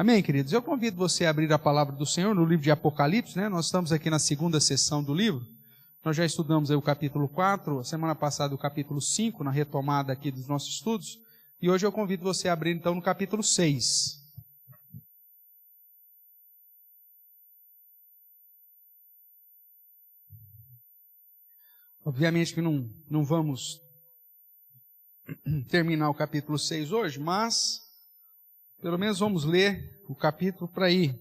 Amém, queridos? Eu convido você a abrir a palavra do Senhor no livro de Apocalipse, né? Nós estamos aqui na segunda sessão do livro. Nós já estudamos aí o capítulo 4, semana passada o capítulo 5, na retomada aqui dos nossos estudos. E hoje eu convido você a abrir então no capítulo 6. Obviamente que não vamos terminar o capítulo 6 hoje, mas pelo menos vamos ler o capítulo para ir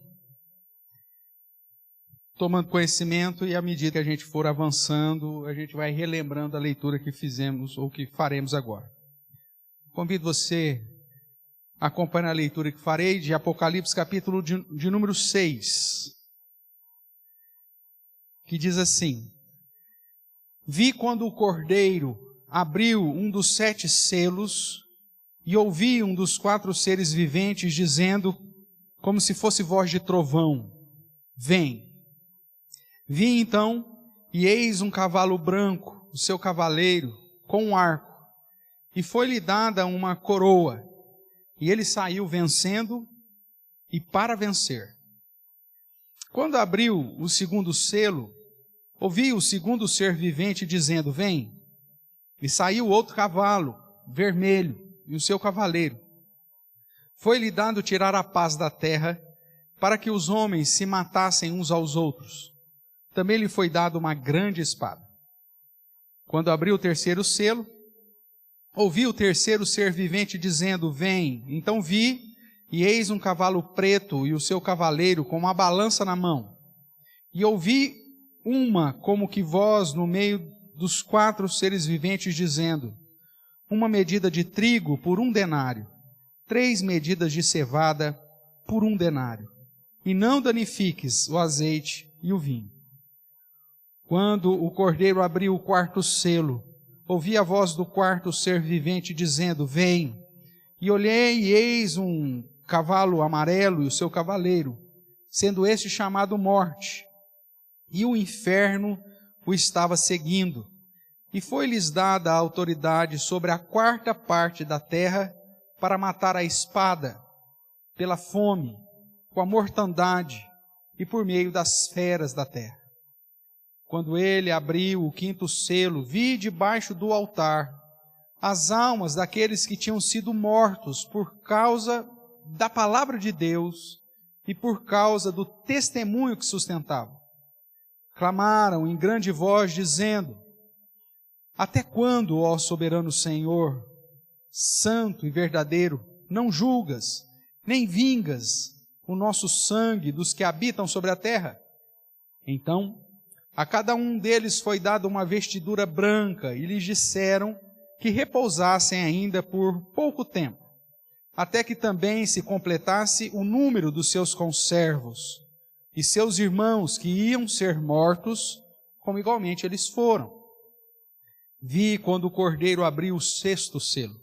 tomando conhecimento, e à medida que a gente for avançando, a gente vai relembrando a leitura que fizemos ou que faremos agora. Convido você a acompanhar a leitura que farei de Apocalipse, capítulo de número 6, que diz assim: Vi quando o Cordeiro abriu um dos 7 selos, e ouvi um dos 4 seres viventes dizendo, como se fosse voz de trovão: Vem. Vi então, e eis um cavalo branco, o seu cavaleiro, com um arco, e foi-lhe dada uma coroa, e ele saiu vencendo e para vencer. Quando abriu o segundo selo, ouvi o segundo ser vivente dizendo, Vem. E saiu outro cavalo, vermelho, e o seu cavaleiro. Foi-lhe dado tirar a paz da terra, para que os homens se matassem uns aos outros. Também lhe foi dado uma grande espada. Quando abriu o terceiro selo, ouvi o terceiro ser vivente dizendo, Vem. Então vi, e eis um cavalo preto, e o seu cavaleiro com uma balança na mão. E ouvi uma como que voz no meio dos 4 seres viventes dizendo, uma medida de trigo por 1 denário, 3 medidas de cevada por 1 denário, e não danifiques o azeite e o vinho. Quando o Cordeiro abriu o 4º selo, ouvi a voz do 4º ser vivente dizendo, Vem. E olhei e eis um cavalo amarelo e o seu cavaleiro, sendo este chamado Morte, e o inferno o estava seguindo. E foi-lhes dada a autoridade sobre a 4ª parte da terra para matar a espada, pela fome, com a mortandade e por meio das feras da terra. Quando ele abriu o 5º selo, vi debaixo do altar as almas daqueles que tinham sido mortos por causa da palavra de Deus e por causa do testemunho que sustentavam. Clamaram em grande voz, dizendo, Até quando, ó soberano Senhor, santo e verdadeiro, não julgas, nem vingas o nosso sangue dos que habitam sobre a terra? Então, a cada um deles foi dada uma vestidura branca, e lhes disseram que repousassem ainda por pouco tempo, até que também se completasse o número dos seus conservos, e seus irmãos que iam ser mortos, como igualmente eles foram. Vi quando o Cordeiro abriu o 6º selo,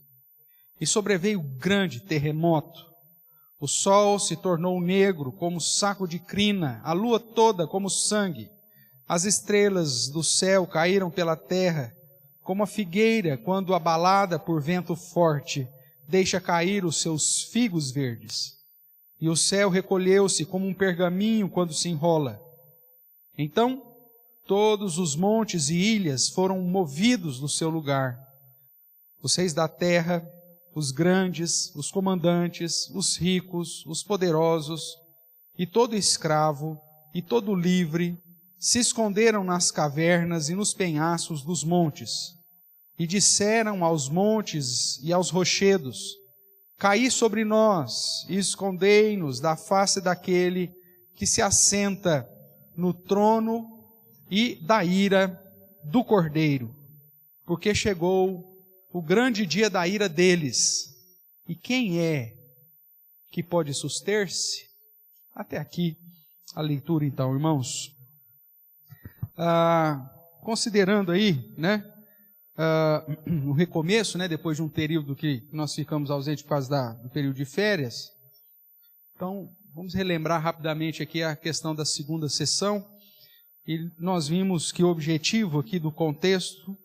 e sobreveio grande terremoto. O sol se tornou negro como saco de crina, a lua toda como sangue. As estrelas do céu caíram pela terra, como a figueira, quando abalada por vento forte, deixa cair os seus figos verdes. E o céu recolheu-se como um pergaminho quando se enrola. Então, todos os montes e ilhas foram movidos do seu lugar. Os reis da terra, os grandes, os comandantes, os ricos, os poderosos, e todo escravo, e todo livre, se esconderam nas cavernas e nos penhascos dos montes, e disseram aos montes e aos rochedos, Caí sobre nós, e escondei-nos da face daquele que se assenta no trono e da ira do Cordeiro, porque chegou o grande dia da ira deles. E quem é que pode suster-se? Até aqui a leitura então, irmãos. Considerando aí, o recomeço, depois de um período que nós ficamos ausentes por causa do período de férias. Então, vamos relembrar rapidamente aqui a questão da segunda sessão. E nós vimos que o objetivo aqui do contexto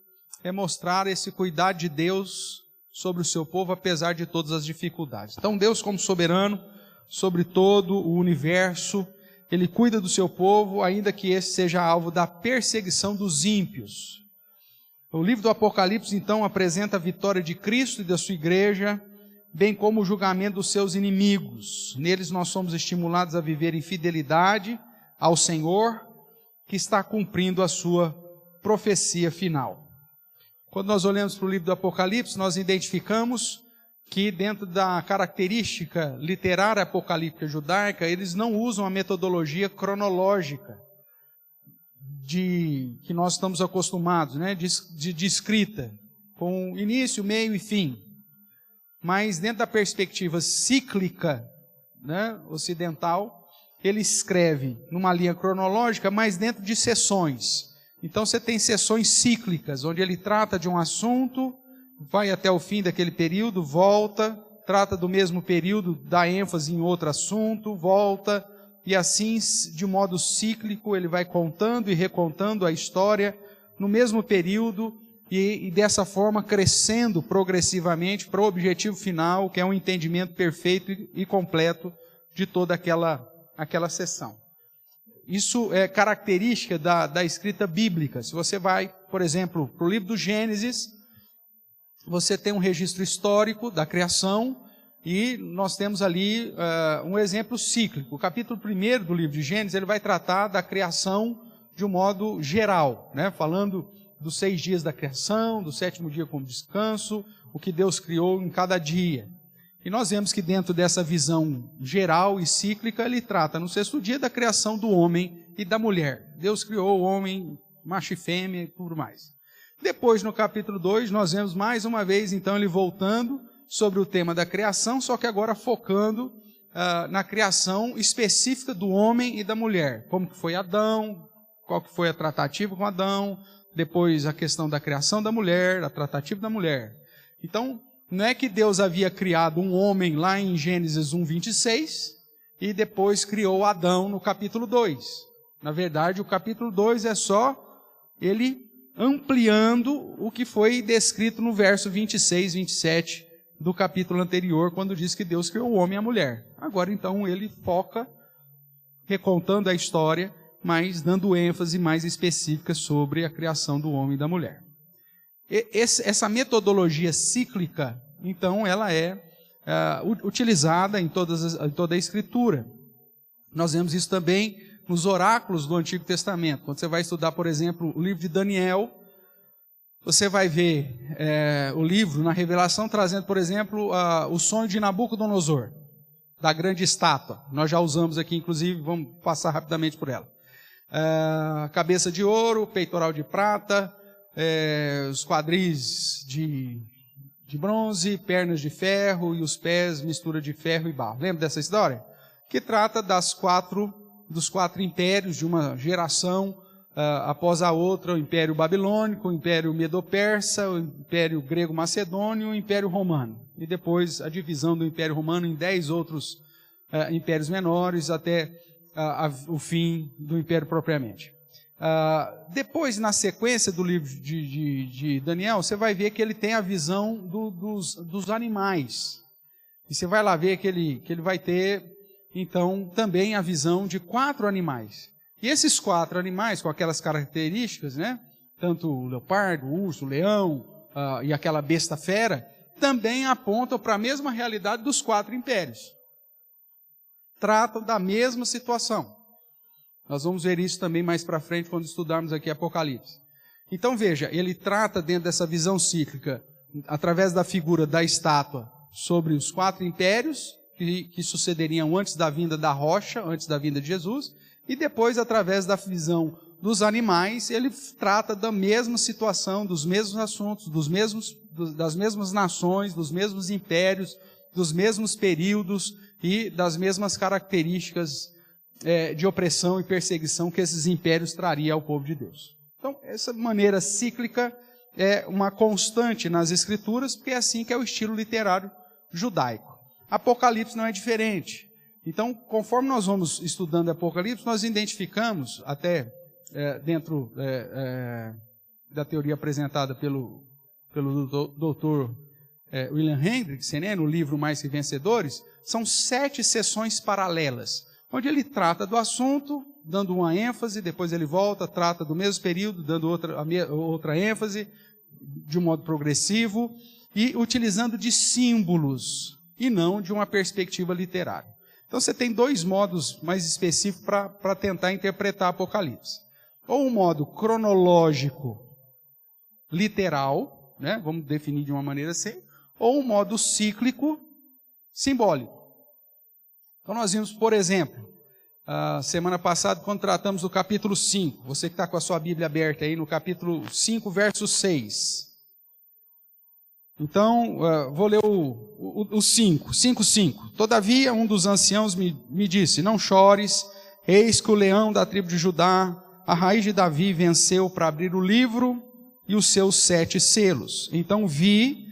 é mostrar esse cuidado de Deus sobre o seu povo, apesar de todas as dificuldades. Então, Deus, como soberano, sobre todo o universo. Ele cuida do seu povo, ainda que esse seja alvo da perseguição dos ímpios. O livro do Apocalipse, então, apresenta a vitória de Cristo e da sua igreja, bem como o julgamento dos seus inimigos. Neles nós somos estimulados a viver em fidelidade ao Senhor, que está cumprindo a sua profecia final. Quando nós olhamos para o livro do Apocalipse, nós identificamos que dentro da característica literária apocalíptica judaica, eles não usam a metodologia cronológica que nós estamos acostumados, né, de escrita, com início, meio e fim. Mas dentro da perspectiva cíclica, né, ocidental, ele escreve numa linha cronológica, mas dentro de sessões. Então você tem sessões cíclicas, onde ele trata de um assunto, vai até o fim daquele período, volta, trata do mesmo período, dá ênfase em outro assunto, volta, e assim, de modo cíclico, ele vai contando e recontando a história no mesmo período, e dessa forma crescendo progressivamente para o objetivo final, que é um entendimento perfeito e completo de toda aquela sessão. Isso é característica da escrita bíblica. Se você vai, por exemplo, para o livro do Gênesis, você tem um registro histórico da criação, e nós temos ali um exemplo cíclico. O capítulo 1 do livro de Gênesis, ele vai tratar da criação de um modo geral, né? Falando dos 6 dias da criação, do 7º dia como descanso, o que Deus criou em cada dia. E nós vemos que dentro dessa visão geral e cíclica, ele trata no 6º dia da criação do homem e da mulher. Deus criou o homem, macho e fêmea e tudo mais. Depois, no capítulo 2, nós vemos mais uma vez, então, ele voltando sobre o tema da criação, só que agora focando na criação específica do homem e da mulher. Como que foi Adão, qual que foi a tratativa com Adão, depois a questão da criação da mulher, a tratativa da mulher. Então, não é que Deus havia criado um homem lá em Gênesis 1:26 e depois criou Adão no capítulo 2. Na verdade, o capítulo 2 é só ele ampliando o que foi descrito no verso 26, 27 do capítulo anterior, quando diz que Deus criou o homem e a mulher. Agora, então, ele foca, recontando a história, mas dando ênfase mais específica sobre a criação do homem e da mulher. Essa metodologia cíclica, então, ela é utilizada em toda a Escritura. Nós vemos isso também nos oráculos do Antigo Testamento. Quando você vai estudar, por exemplo, o livro de Daniel, você vai ver o livro na Revelação trazendo, por exemplo, o sonho de Nabucodonosor, da grande estátua. Nós já usamos aqui, inclusive, vamos passar rapidamente por ela. Cabeça de ouro, peitoral de prata, os quadris de bronze, pernas de ferro e os pés mistura de ferro e barro. Lembra dessa história? Que trata dos quatro impérios de uma geração após a outra: o Império Babilônico, o Império Medo-Persa, o Império Grego-Macedônio e o Império Romano. E depois a divisão do Império Romano em 10 outros impérios menores até o fim do Império propriamente. Depois, na sequência do livro de Daniel, você vai ver que ele tem a visão dos animais. E você vai lá ver que ele vai ter, então, também a visão de 4 animais. E esses 4 animais, com aquelas características, né? Tanto o leopardo, o urso, o leão e aquela besta fera, também apontam para a mesma realidade dos 4 impérios. Tratam da mesma situação. Nós vamos ver isso também mais para frente, quando estudarmos aqui Apocalipse. Então veja, ele trata dentro dessa visão cíclica, através da figura da estátua, sobre os 4 impérios, que sucederiam antes da vinda da rocha, antes da vinda de Jesus, e depois, através da visão dos animais, ele trata da mesma situação, dos mesmos assuntos, das mesmas nações, dos mesmos impérios, dos mesmos períodos e das mesmas características de opressão e perseguição que esses impérios trariam ao povo de Deus. Então, essa maneira cíclica é uma constante nas Escrituras, porque é assim que é o estilo literário judaico. Apocalipse não é diferente. Então, conforme nós vamos estudando Apocalipse, nós identificamos, até dentro da teoria apresentada pelo doutor William Hendrickson, né, no livro Mais Que Vencedores, são 7 sessões paralelas, onde ele trata do assunto, dando uma ênfase, depois ele volta, trata do mesmo período, dando outra ênfase, de um modo progressivo, e utilizando de símbolos, e não de uma perspectiva literária. Então você tem 2 modos mais específicos para tentar interpretar Apocalipse. Ou um modo cronológico, literal, né, vamos definir de uma maneira assim, ou um modo cíclico, simbólico. Então nós vimos, por exemplo, semana passada, quando tratamos do capítulo 5, você que está com a sua Bíblia aberta aí, no capítulo 5, verso 6. Então, vou ler o 5. Todavia, um dos anciãos me disse, não chores, eis que o leão da tribo de Judá, a raiz de Davi, venceu para abrir o livro e os seus 7 selos. Então vi,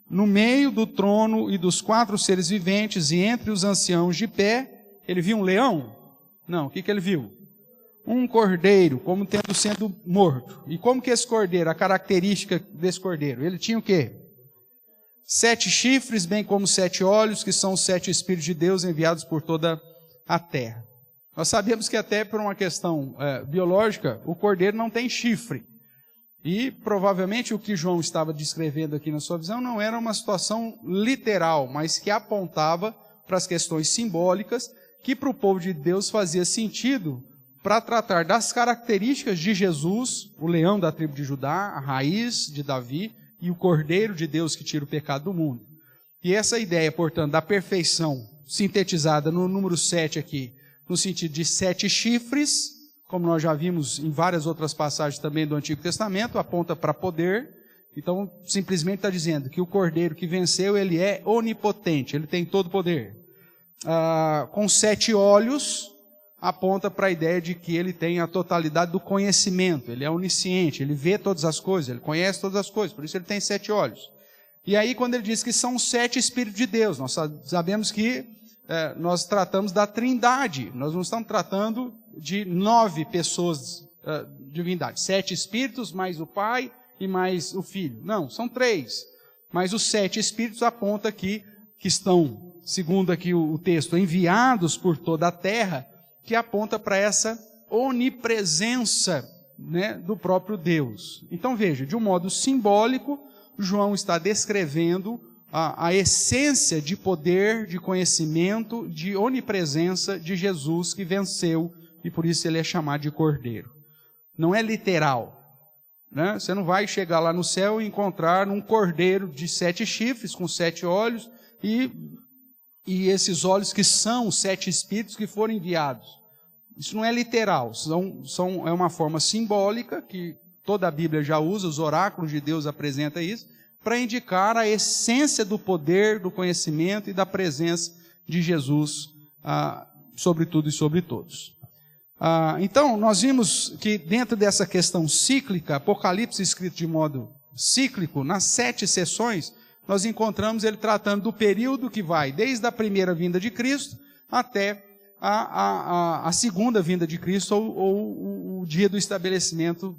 no meio do trono e dos 4 seres viventes, e entre os anciãos de pé, ele viu um leão? Não, o que ele viu? Um cordeiro, como tendo sendo morto. E como que esse cordeiro, a característica desse cordeiro? Ele tinha o quê? 7 chifres, bem como 7 olhos, que são os 7 Espíritos de Deus enviados por toda a terra. Nós sabemos que até por uma questão biológica, o cordeiro não tem chifre. E provavelmente o que João estava descrevendo aqui na sua visão não era uma situação literal, mas que apontava para as questões simbólicas, que para o povo de Deus fazia sentido para tratar das características de Jesus, o leão da tribo de Judá, a raiz de Davi, e o Cordeiro de Deus que tira o pecado do mundo. E essa ideia, portanto, da perfeição, sintetizada no número 7 aqui, no sentido de 7 chifres, como nós já vimos em várias outras passagens também do Antigo Testamento, aponta para poder. Então, simplesmente está dizendo que o Cordeiro que venceu, ele é onipotente, ele tem todo o poder. Com 7 olhos, aponta para a ideia de que ele tem a totalidade do conhecimento, ele é onisciente, ele vê todas as coisas, ele conhece todas as coisas, por isso ele tem 7 olhos. E aí quando ele diz que são 7 Espíritos de Deus, nós sabemos que nós tratamos da trindade, nós não estamos tratando de 9 pessoas, divindade, 7 Espíritos, mais o Pai e mais o Filho. Não, são 3, mas os 7 Espíritos aponta aqui, que estão, segundo aqui o texto, enviados por toda a terra, que aponta para essa onipresença, né, do próprio Deus. Então veja, de um modo simbólico, João está descrevendo a essência de poder, de conhecimento, de onipresença de Jesus que venceu, e por isso ele é chamado de Cordeiro. Não é literal, né? Você não vai chegar lá no céu e encontrar um cordeiro de 7 chifres, com 7 olhos, e esses olhos que são os 7 Espíritos que foram enviados. Isso não é literal, é uma forma simbólica que toda a Bíblia já usa, os oráculos de Deus apresentam isso, para indicar a essência do poder, do conhecimento e da presença de Jesus sobre tudo e sobre todos. Então, nós vimos que dentro dessa questão cíclica, Apocalipse escrito de modo cíclico, nas 7 sessões, nós encontramos ele tratando do período que vai desde a primeira vinda de Cristo até a segunda vinda de Cristo, ou o dia do estabelecimento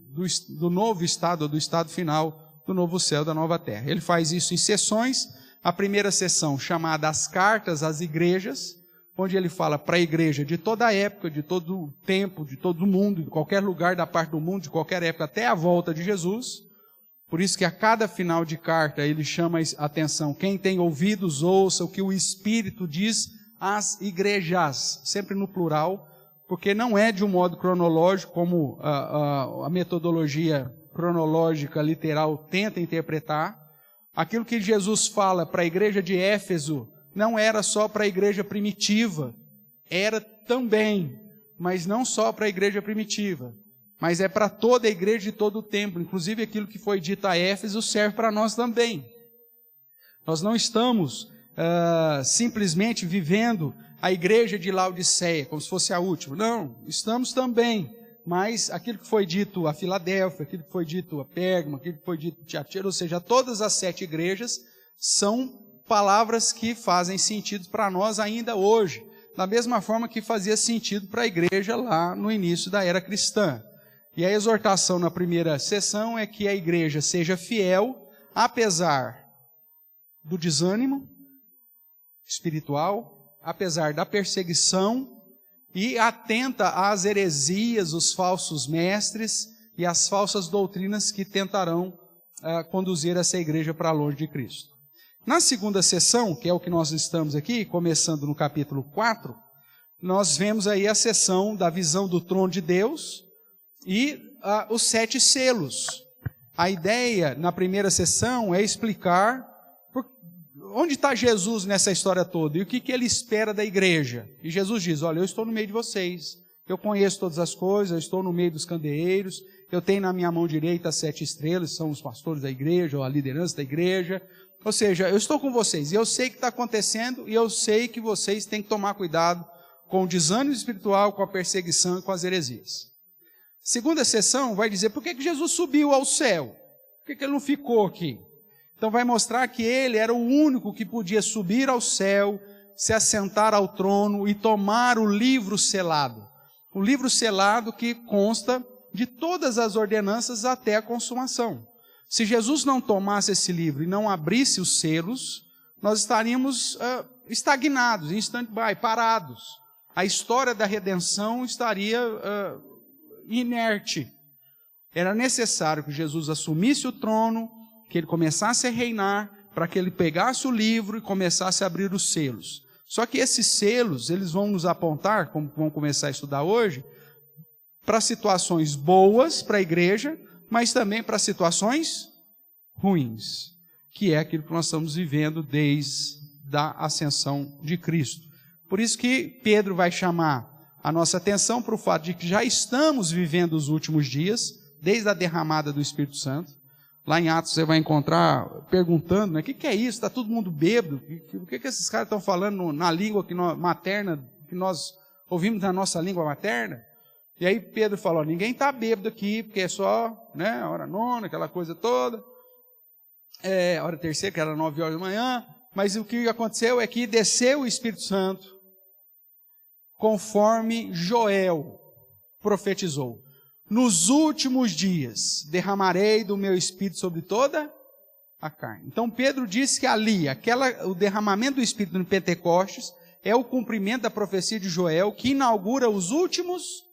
do novo estado, ou do estado final do novo céu, da nova terra. Ele faz isso em sessões. A primeira sessão, chamada As Cartas às Igrejas, onde ele fala para a igreja de toda a época, de todo o tempo, de todo o mundo, de qualquer lugar da parte do mundo, de qualquer época, até a volta de Jesus. Por isso que a cada final de carta ele chama a atenção, quem tem ouvidos ouça o que o Espírito diz às igrejas, sempre no plural, porque não é de um modo cronológico, como a metodologia cronológica literal tenta interpretar. Aquilo que Jesus fala para a igreja de Éfeso não era só para a igreja primitiva, era também, mas não só para a igreja primitiva, mas é para toda a igreja de todo o tempo. Inclusive aquilo que foi dito a Éfeso serve para nós também. Nós não estamos simplesmente vivendo a igreja de Laodiceia, como se fosse a última. Não, estamos também. Mas aquilo que foi dito a Filadélfia, aquilo que foi dito a Pérgamo, aquilo que foi dito a Tiatira, ou seja, todas as 7 igrejas, são palavras que fazem sentido para nós ainda hoje, da mesma forma que fazia sentido para a igreja lá no início da era cristã. E a exortação na primeira sessão é que a igreja seja fiel, apesar do desânimo espiritual, apesar da perseguição, e atenta às heresias, os falsos mestres e as falsas doutrinas que tentarão conduzir essa igreja para longe de Cristo. Na segunda sessão, que é o que nós estamos aqui, começando no capítulo 4, nós vemos aí a sessão da visão do trono de Deus e os 7 selos. A ideia na primeira sessão é explicar onde está Jesus nessa história toda e o que ele espera da igreja. E Jesus diz, olha, eu estou no meio de vocês, eu conheço todas as coisas, eu estou no meio dos candeeiros, eu tenho na minha mão direita as 7 estrelas, são os pastores da igreja, ou a liderança da igreja. Ou seja, eu estou com vocês, e eu sei o que está acontecendo, e eu sei que vocês têm que tomar cuidado com o desânimo espiritual, com a perseguição e com as heresias. Segunda sessão vai dizer por que Jesus subiu ao céu, por que ele não ficou aqui. Então vai mostrar que ele era o único que podia subir ao céu, se assentar ao trono e tomar o livro selado. O livro selado que consta de todas as ordenanças até a consumação. Se Jesus não tomasse esse livro e não abrisse os selos, nós estaríamos estagnados, em stand-by, parados. A história da redenção estaria inerte. Era necessário que Jesus assumisse o trono, que ele começasse a reinar, para que ele pegasse o livro e começasse a abrir os selos. Só que esses selos, eles vão nos apontar, como vamos começar a estudar hoje, para situações boas para a igreja, mas também para situações ruins, que é aquilo que nós estamos vivendo desde a ascensão de Cristo. Por isso que Pedro vai chamar a nossa atenção para o fato de que já estamos vivendo os últimos dias, desde a derramada do Espírito Santo. Lá em Atos você vai encontrar perguntando, né, o que é isso? Está todo mundo bêbado? O que esses caras estão falando na língua materna, que nós ouvimos na nossa língua materna? E aí Pedro falou, ninguém está bêbado aqui, porque é só, né, a hora nona, aquela coisa toda. A hora terceira, que era 9 horas da manhã. Mas o que aconteceu é que desceu o Espírito Santo, conforme Joel profetizou. Nos últimos dias, derramarei do meu Espírito sobre toda a carne. Então Pedro disse que ali, o derramamento do Espírito no Pentecostes, é o cumprimento da profecia de Joel, que inaugura os últimos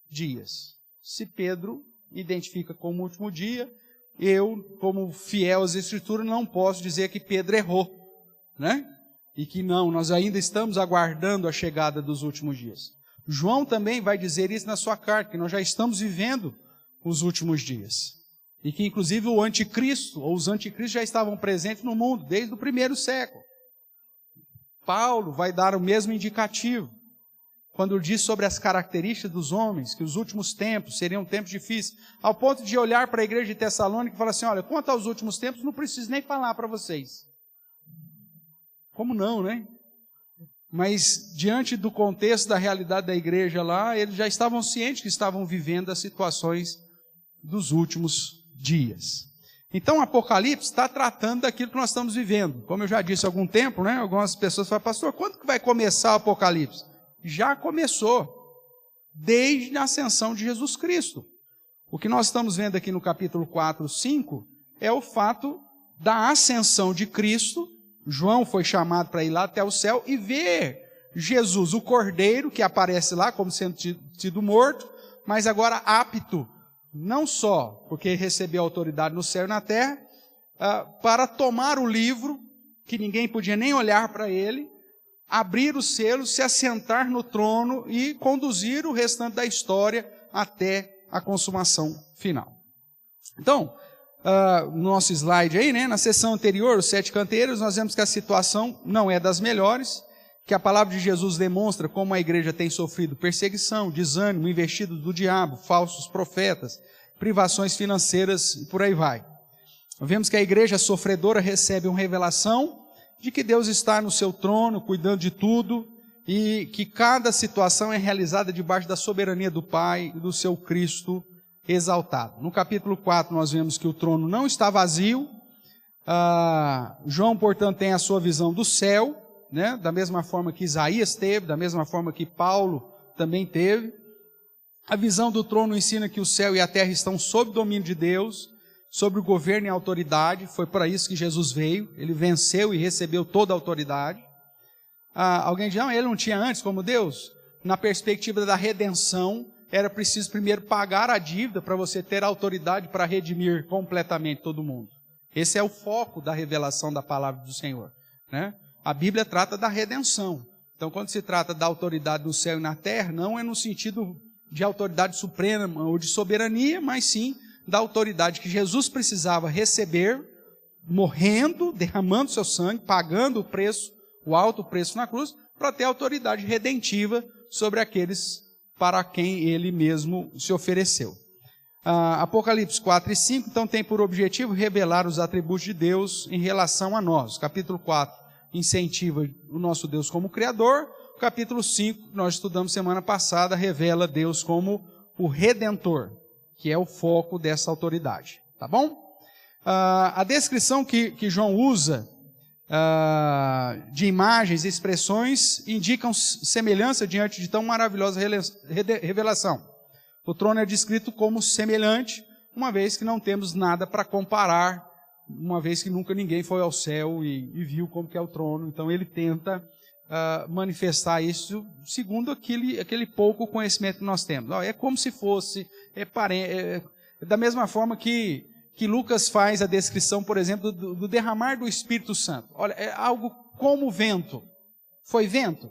dias. Se Pedro identifica como último dia, eu, como fiel às Escrituras, não posso dizer que Pedro errou, né? E que não, nós ainda estamos aguardando a chegada dos últimos dias. João também vai dizer isso na sua carta, que nós já estamos vivendo os últimos dias. E que inclusive o anticristo, ou os anticristos já estavam presentes no mundo, desde o 1º século. Paulo vai dar o mesmo indicativo, quando diz sobre as características dos homens, que os últimos tempos seriam tempos difíceis, ao ponto de olhar para a igreja de Tessalônica e falar assim, olha, quanto aos últimos tempos, não preciso nem falar para vocês. Como não, né? Mas, diante do contexto da realidade da igreja lá, eles já estavam cientes que estavam vivendo as situações dos últimos dias. Então, o Apocalipse está tratando daquilo que nós estamos vivendo. Como eu já disse há algum tempo, né? Algumas pessoas falam, pastor, quando que vai começar o Apocalipse? Já começou, desde a ascensão de Jesus Cristo. O que nós estamos vendo aqui no capítulo 4, 5, é o fato da ascensão de Cristo. João foi chamado para ir lá até o céu e ver Jesus, o Cordeiro, que aparece lá como sendo sido morto, mas agora apto, não só porque recebeu autoridade no céu e na terra, para tomar o livro, que ninguém podia nem olhar para ele, abrir os selos, se assentar no trono e conduzir o restante da história até a consumação final. Então, no nosso slide aí, né, na sessão anterior, os 7 canteiros, nós vemos que a situação não é das melhores, que a palavra de Jesus demonstra como a igreja tem sofrido perseguição, desânimo, investido do diabo, falsos profetas, privações financeiras e por aí vai. Vemos que a igreja sofredora recebe uma revelação de que Deus está no seu trono, cuidando de tudo, e que cada situação é realizada debaixo da soberania do Pai e do seu Cristo exaltado. No capítulo 4 nós vemos que o trono não está vazio. João, portanto, tem a sua visão do céu, né? Da mesma forma que Isaías teve, da mesma forma que Paulo também teve. A visão do trono ensina que o céu e a terra estão sob domínio de Deus, sobre o governo e a autoridade. Foi para isso que Jesus veio. Ele venceu e recebeu toda a autoridade. Alguém diz, não, ele não tinha antes como Deus? Na perspectiva da redenção, era preciso primeiro pagar a dívida para você ter a autoridade para redimir completamente todo mundo. Esse é o foco da revelação da palavra do Senhor, né? A Bíblia trata da redenção. Então, quando se trata da autoridade no céu e na terra, não é no sentido de autoridade suprema ou de soberania, mas sim da autoridade que Jesus precisava receber, morrendo, derramando seu sangue, pagando o preço, o alto preço na cruz, para ter autoridade redentiva sobre aqueles para quem ele mesmo se ofereceu. Apocalipse 4 e 5, então, tem por objetivo revelar os atributos de Deus em relação a nós. Capítulo 4 incentiva o nosso Deus como Criador. O capítulo 5, que nós estudamos semana passada, revela Deus como o Redentor, que é o foco dessa autoridade. Tá bom? A descrição que João usa de imagens e expressões indicam semelhança diante de tão maravilhosa revelação. O trono é descrito como semelhante, uma vez que não temos nada para comparar, uma vez que nunca ninguém foi ao céu e viu como que é o trono. Então ele tenta manifestar isso segundo aquele pouco conhecimento que nós temos. É como se fosse, da mesma forma que Lucas faz a descrição, por exemplo, do derramar do Espírito Santo. Olha, é algo como vento. Foi vento?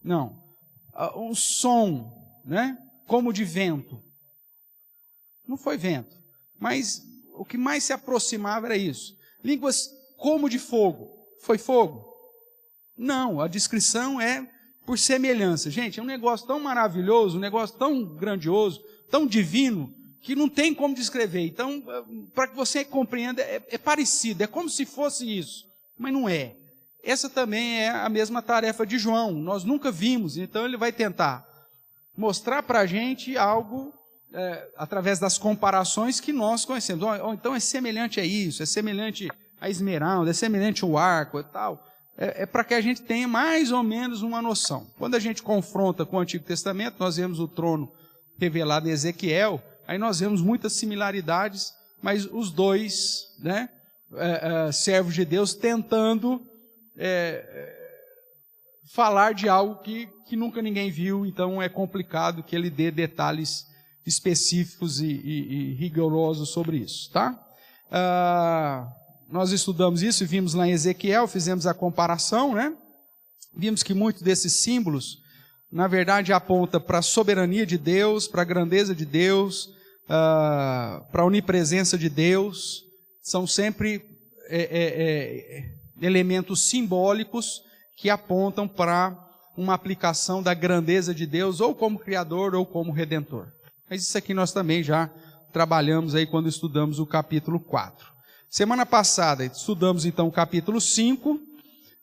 Não. Um som, né? Como de vento. Não foi vento. Mas o que mais se aproximava era isso. Línguas como de fogo. Foi fogo? Não, a descrição é por semelhança. Gente, é um negócio tão maravilhoso, um negócio tão grandioso, tão divino, que não tem como descrever. Então, para que você compreenda, é parecido, é como se fosse isso, mas não é. Essa também é a mesma tarefa de João, nós nunca vimos, então ele vai tentar mostrar para a gente algo, através das comparações que nós conhecemos. Então é semelhante a isso, é semelhante a esmeralda, é semelhante ao arco e tal. É para que a gente tenha mais ou menos uma noção. Quando a gente confronta com o Antigo Testamento, nós vemos o trono revelado em Ezequiel, aí nós vemos muitas similaridades, mas os dois, né, servos de Deus tentando falar de algo que nunca ninguém viu, então é complicado que ele dê detalhes específicos e rigorosos sobre isso, tá? Nós estudamos isso e vimos lá em Ezequiel, fizemos a comparação, né? Vimos que muitos desses símbolos, na verdade, aponta para a soberania de Deus, para a grandeza de Deus, para a onipresença de Deus. São sempre elementos simbólicos que apontam para uma aplicação da grandeza de Deus, ou como Criador, ou como Redentor. Mas isso aqui nós também já trabalhamos aí quando estudamos o capítulo 4. Semana passada estudamos então o capítulo 5,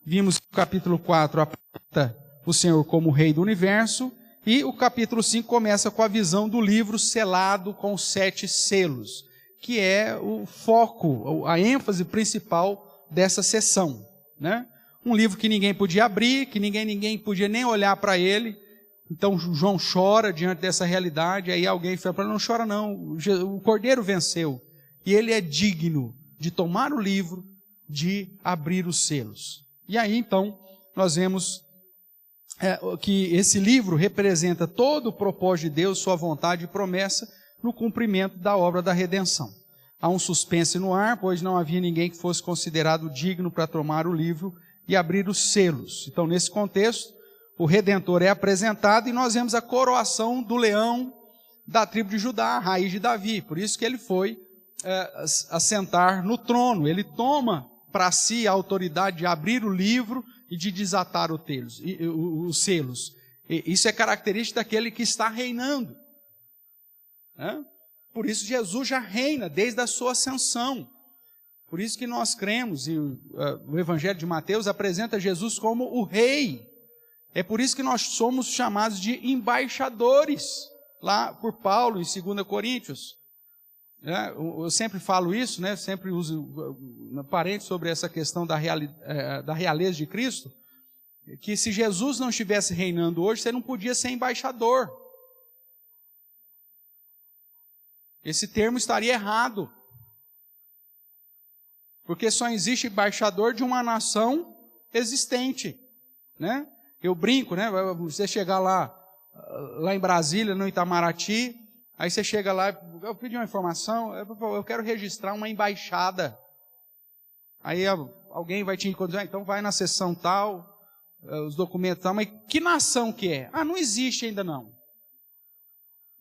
vimos que o capítulo 4 aponta o Senhor como Rei do Universo, e o capítulo 5 começa com a visão do livro selado com 7 selos, que é o foco, a ênfase principal dessa sessão, né? Um livro que ninguém podia abrir, que ninguém podia nem olhar para ele. Então João chora diante dessa realidade, aí alguém fala para ele, não chora não, o Cordeiro venceu, e ele é digno de tomar o livro, de abrir os selos. E aí então nós vemos que esse livro representa todo o propósito de Deus, sua vontade e promessa no cumprimento da obra da redenção. Há um suspense no ar, pois não havia ninguém que fosse considerado digno para tomar o livro e abrir os selos. Então, nesse contexto, o Redentor é apresentado e nós vemos a coroação do leão da tribo de Judá, a raiz de Davi. Por isso que ele foi assentar no trono. Ele toma para si a autoridade de abrir o livro e de desatar os selos. Isso é característica daquele que está reinando. Por isso Jesus já reina desde a sua ascensão. Por isso que nós cremos, e o Evangelho de Mateus apresenta Jesus como o Rei. É por isso que nós somos chamados de embaixadores, lá por Paulo em 2 Coríntios. Eu sempre falo isso, né? Sempre uso parênteses sobre essa questão da realeza de Cristo, que se Jesus não estivesse reinando hoje, você não podia ser embaixador. Esse termo estaria errado. Porque só existe embaixador de uma nação existente, né? Eu brinco, né? Você chegar lá em Brasília, no Itamaraty, aí você chega lá, eu pedi uma informação, eu quero registrar uma embaixada. Aí alguém vai te encontrar, então vai na seção tal, os documentos tal, mas que nação que é? Ah, não existe ainda não.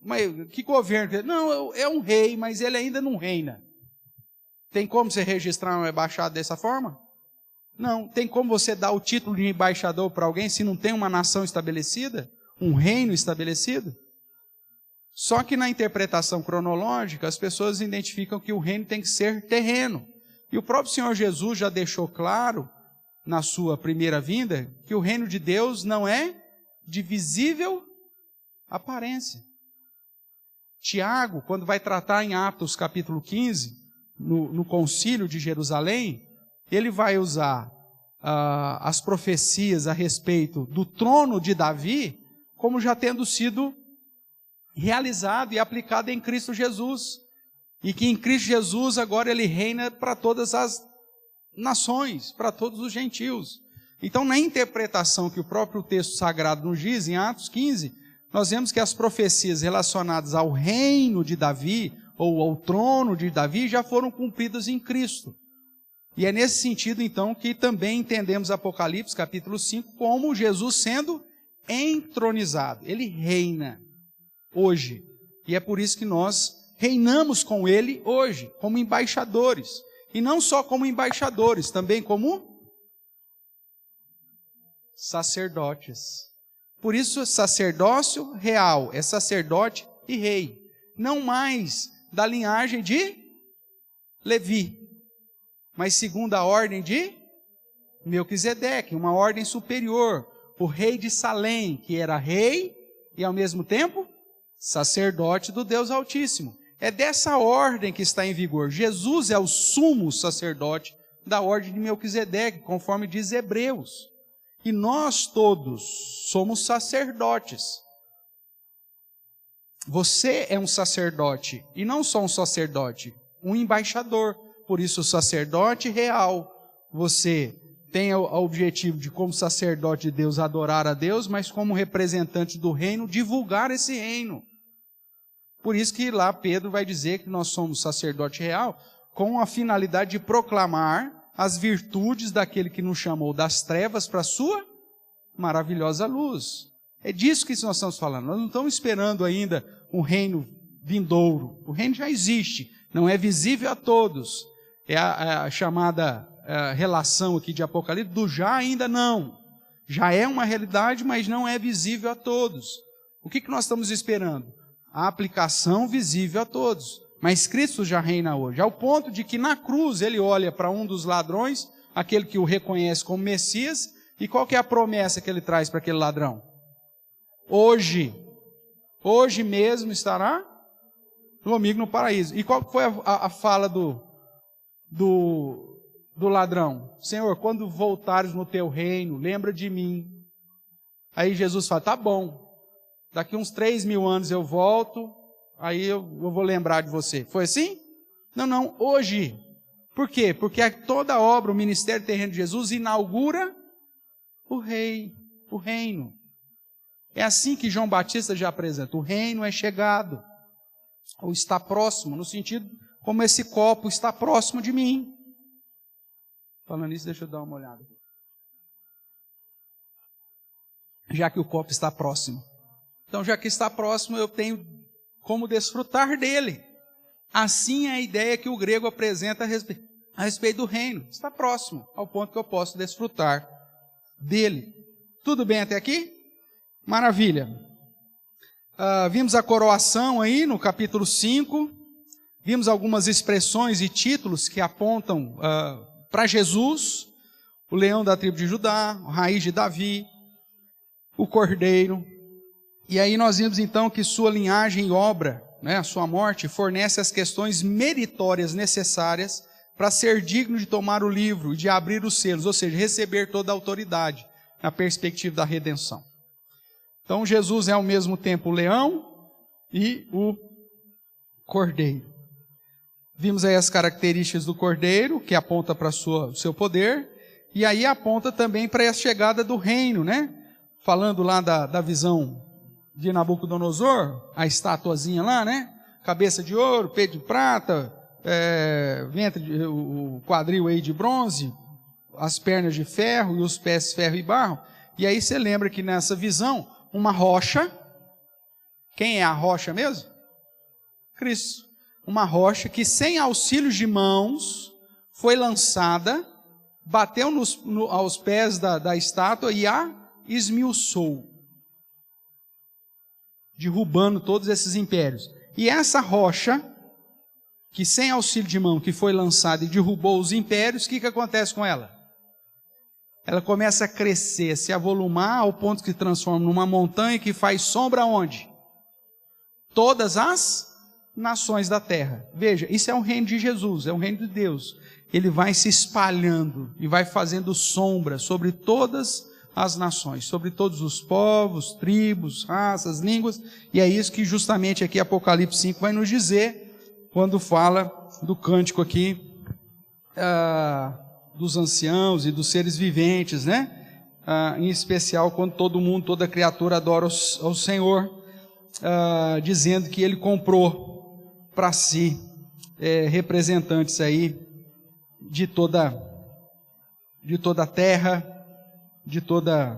Mas que governo? Não, é um rei, mas ele ainda não reina. Tem como você registrar uma embaixada dessa forma? Não. Tem como você dar o título de embaixador para alguém se não tem uma nação estabelecida? Um reino estabelecido? Só que na interpretação cronológica, as pessoas identificam que o reino tem que ser terreno. E o próprio Senhor Jesus já deixou claro, na sua primeira vinda, que o reino de Deus não é de visível aparência. Tiago, quando vai tratar em Atos capítulo 15, no concílio de Jerusalém, ele vai usar as profecias a respeito do trono de Davi como já tendo sido realizado e aplicado em Cristo Jesus. E que em Cristo Jesus agora ele reina para todas as nações, para todos os gentios. Então, na interpretação que o próprio texto sagrado nos diz, em Atos 15, nós vemos que as profecias relacionadas ao reino de Davi, ou ao trono de Davi, já foram cumpridas em Cristo. E é nesse sentido, então, que também entendemos Apocalipse, capítulo 5, como Jesus sendo entronizado. Ele reina hoje. E é por isso que nós reinamos com Ele hoje, como embaixadores. E não só como embaixadores, também como sacerdotes. Por isso, sacerdócio real é sacerdote e rei. Não mais da linhagem de Levi, mas segundo a ordem de Melquisedeque, uma ordem superior, o rei de Salém, que era rei e ao mesmo tempo sacerdote do Deus Altíssimo. É dessa ordem que está em vigor. Jesus é o sumo sacerdote da ordem de Melquisedeque, conforme diz Hebreus. E nós todos somos sacerdotes. Você é um sacerdote, e não só um sacerdote, um embaixador. Por isso, sacerdote real. Você tem o objetivo de, como sacerdote de Deus, adorar a Deus, mas como representante do reino, divulgar esse reino. Por isso que lá Pedro vai dizer que nós somos sacerdote real, com a finalidade de proclamar as virtudes daquele que nos chamou das trevas para a sua maravilhosa luz. É disso que nós estamos falando. Nós não estamos esperando ainda um reino vindouro. O reino já existe, não é visível a todos. É a chamada relação aqui de Apocalipse do já ainda não. Já é uma realidade, mas não é visível a todos. O que nós estamos esperando? A aplicação visível a todos. Mas Cristo já reina hoje, ao ponto de que na cruz ele olha para um dos ladrões, aquele que o reconhece como Messias, e qual que é a promessa que ele traz para aquele ladrão? Hoje mesmo estará comigo no paraíso. E qual foi a fala do ladrão? Senhor, quando voltares no teu reino, lembra de mim. Aí Jesus fala, tá bom, daqui uns 3.000 anos eu volto, aí eu vou lembrar de você. Foi assim? Não, hoje. Por quê? Porque toda obra, o ministério terreno de Jesus inaugura o rei, o reino. É assim que João Batista já apresenta. O reino é chegado, ou está próximo, no sentido como esse copo está próximo de mim. Falando isso, deixa eu dar uma olhada. Já que o copo está próximo. Então, já que está próximo, eu tenho como desfrutar dele. Assim é a ideia que o grego apresenta a respeito do reino. Está próximo, ao ponto que eu posso desfrutar dele. Tudo bem até aqui? Maravilha. Vimos a coroação aí no capítulo 5. Vimos algumas expressões e títulos que apontam para Jesus. O leão da tribo de Judá, a raiz de Davi, o cordeiro. E aí nós vimos então que sua linhagem e obra, né, a sua morte, fornece as questões meritórias necessárias para ser digno de tomar o livro e de abrir os selos, ou seja, receber toda a autoridade na perspectiva da redenção. Então Jesus é ao mesmo tempo o leão e o cordeiro. Vimos aí as características do cordeiro, que aponta para o seu poder, e aí aponta também para a chegada do reino, né? Falando lá da visão de Nabucodonosor, a estatuazinha lá, né? Cabeça de ouro, peito de prata, ventre, o quadril aí de bronze, as pernas de ferro e os pés de ferro e barro. E aí você lembra que nessa visão, uma rocha, quem é a rocha mesmo? Cristo. Uma rocha que sem auxílio de mãos foi lançada, bateu aos pés da estátua e a esmiuçou, derrubando todos esses impérios. E essa rocha, que sem auxílio de mão, que foi lançada e derrubou os impérios, o que acontece com ela? Ela começa a crescer, se avolumar ao ponto que transforma numa montanha que faz sombra onde? Todas as nações da terra. Veja, isso é o reino de Jesus, é o reino de Deus. Ele vai se espalhando e vai fazendo sombra sobre todas as nações, sobre todos os povos, tribos, raças, línguas, e é isso que justamente aqui Apocalipse 5 vai nos dizer, quando fala do cântico aqui, dos anciãos e dos seres viventes, né? Em especial quando todo mundo, toda criatura adora ao Senhor, dizendo que Ele comprou para si representantes aí de toda a terra, de toda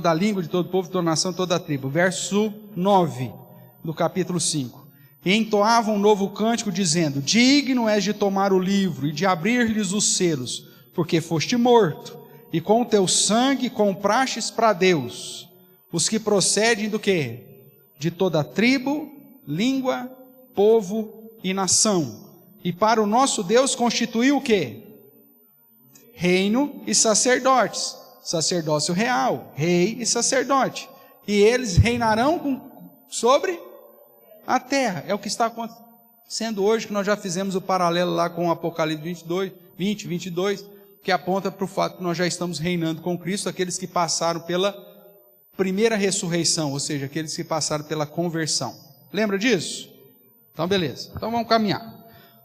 a língua, de todo povo, de toda nação, de toda a tribo. Verso 9 do capítulo 5. E entoavam um novo cântico, dizendo: digno és de tomar o livro e de abrir-lhes os selos, porque foste morto, e com o teu sangue comprastes para Deus os que procedem do quê? De toda tribo, língua, povo e nação. E para o nosso Deus constituiu o quê? Reino e sacerdotes, sacerdócio real, rei e sacerdote, e eles reinarão sobre a terra. É o que está acontecendo hoje, que nós já fizemos o paralelo lá com o Apocalipse 22, que aponta para o fato que nós já estamos reinando com Cristo, aqueles que passaram pela primeira ressurreição, ou seja, aqueles que passaram pela conversão. Lembra disso? Então beleza, então vamos caminhar.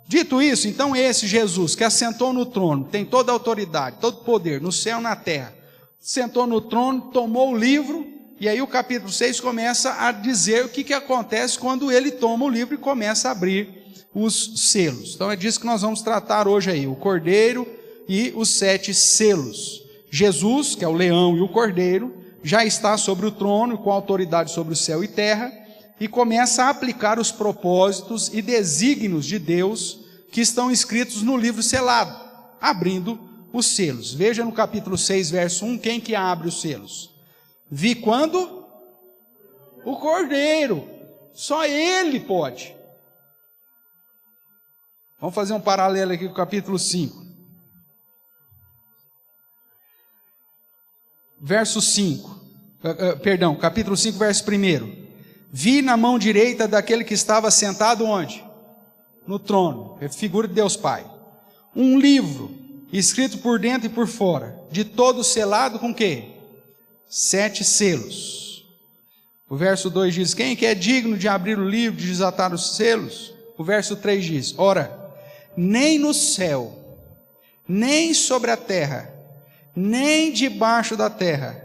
Dito isso, então esse Jesus que assentou no trono, tem toda a autoridade, todo o poder, no céu e na terra, sentou no trono, tomou o livro, e aí o capítulo 6 começa a dizer o que acontece quando ele toma o livro e começa a abrir os selos. Então é disso que nós vamos tratar hoje aí, o cordeiro e os 7 selos. Jesus, que é o leão e o cordeiro, já está sobre o trono, com autoridade sobre o céu e terra, e começa a aplicar os propósitos e desígnios de Deus que estão escritos no livro selado, abrindo os selos. Veja no capítulo 6, verso 1, quem que abre os selos? Vi quando? O cordeiro. Só ele pode. Vamos fazer um paralelo aqui com o capítulo 5. Verso 5. Capítulo 5, verso 1. Vi na mão direita daquele que estava sentado onde? No trono, é figura de Deus Pai. Um livro, escrito por dentro e por fora, de todo selado com quê? 7 selos. O verso 2 diz: quem que é digno de abrir o livro, de desatar os selos? O verso 3 diz: ora, nem no céu, nem sobre a terra, nem debaixo da terra,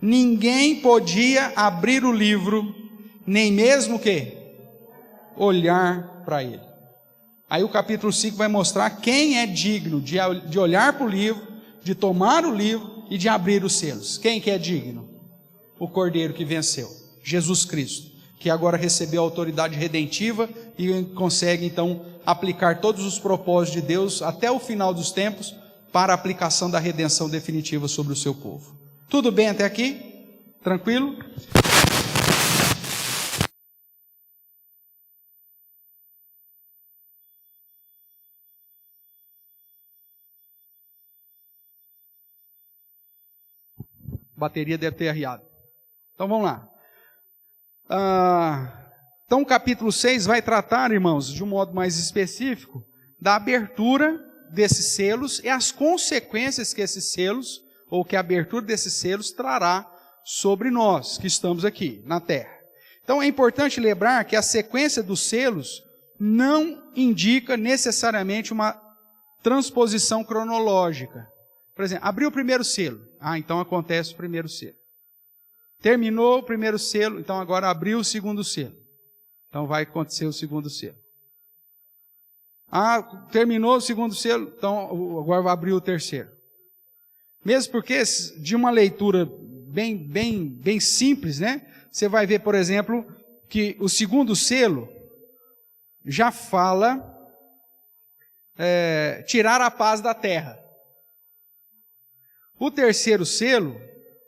ninguém podia abrir o livro, nem mesmo o quê? Olhar para ele. Aí o capítulo 5 vai mostrar quem é digno de olhar para o livro, de tomar o livro e de abrir os selos. Quem que é digno? O cordeiro que venceu, Jesus Cristo, que agora recebeu a autoridade redentiva e consegue então aplicar todos os propósitos de Deus até o final dos tempos para a aplicação da redenção definitiva sobre o seu povo. Tudo bem até aqui? Tranquilo? A bateria deve ter arriado. Então vamos lá. Então o capítulo 6 vai tratar, irmãos, de um modo mais específico, da abertura desses selos e as consequências que esses selos, ou que a abertura desses selos trará sobre nós que estamos aqui na terra. Então é importante lembrar que a sequência dos selos não indica necessariamente uma transposição cronológica. Por exemplo, abriu o primeiro selo. Então acontece o primeiro selo. Terminou o primeiro selo, então agora abriu o segundo selo. Então vai acontecer o segundo selo. Terminou o segundo selo, então agora vai abrir o terceiro. Mesmo porque de uma leitura bem simples, né? Você vai ver, por exemplo, que o segundo selo já fala tirar a paz da terra. O terceiro selo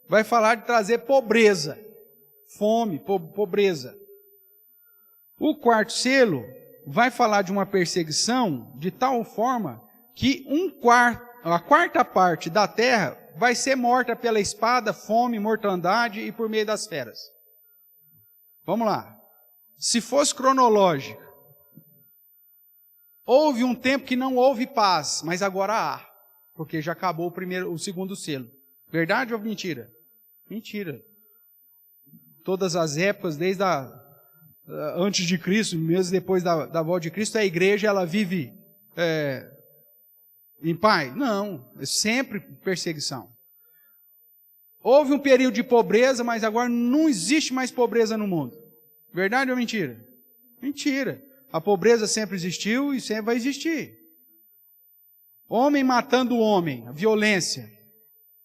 vai falar de trazer pobreza, fome, pobreza. O quarto selo vai falar de uma perseguição de tal forma que a quarta parte da terra vai ser morta pela espada, fome, mortandade e por meio das feras. Vamos lá. Se fosse cronológico, houve um tempo que não houve paz, mas agora há, porque já acabou o segundo selo. Verdade ou mentira? Mentira. Todas as épocas, desde antes de Cristo, mesmo depois da volta de Cristo, a igreja ela vive em paz? Não, é sempre perseguição. Houve um período de pobreza, mas agora não existe mais pobreza no mundo. Verdade ou mentira? Mentira. A pobreza sempre existiu e sempre vai existir. Homem matando homem, a violência.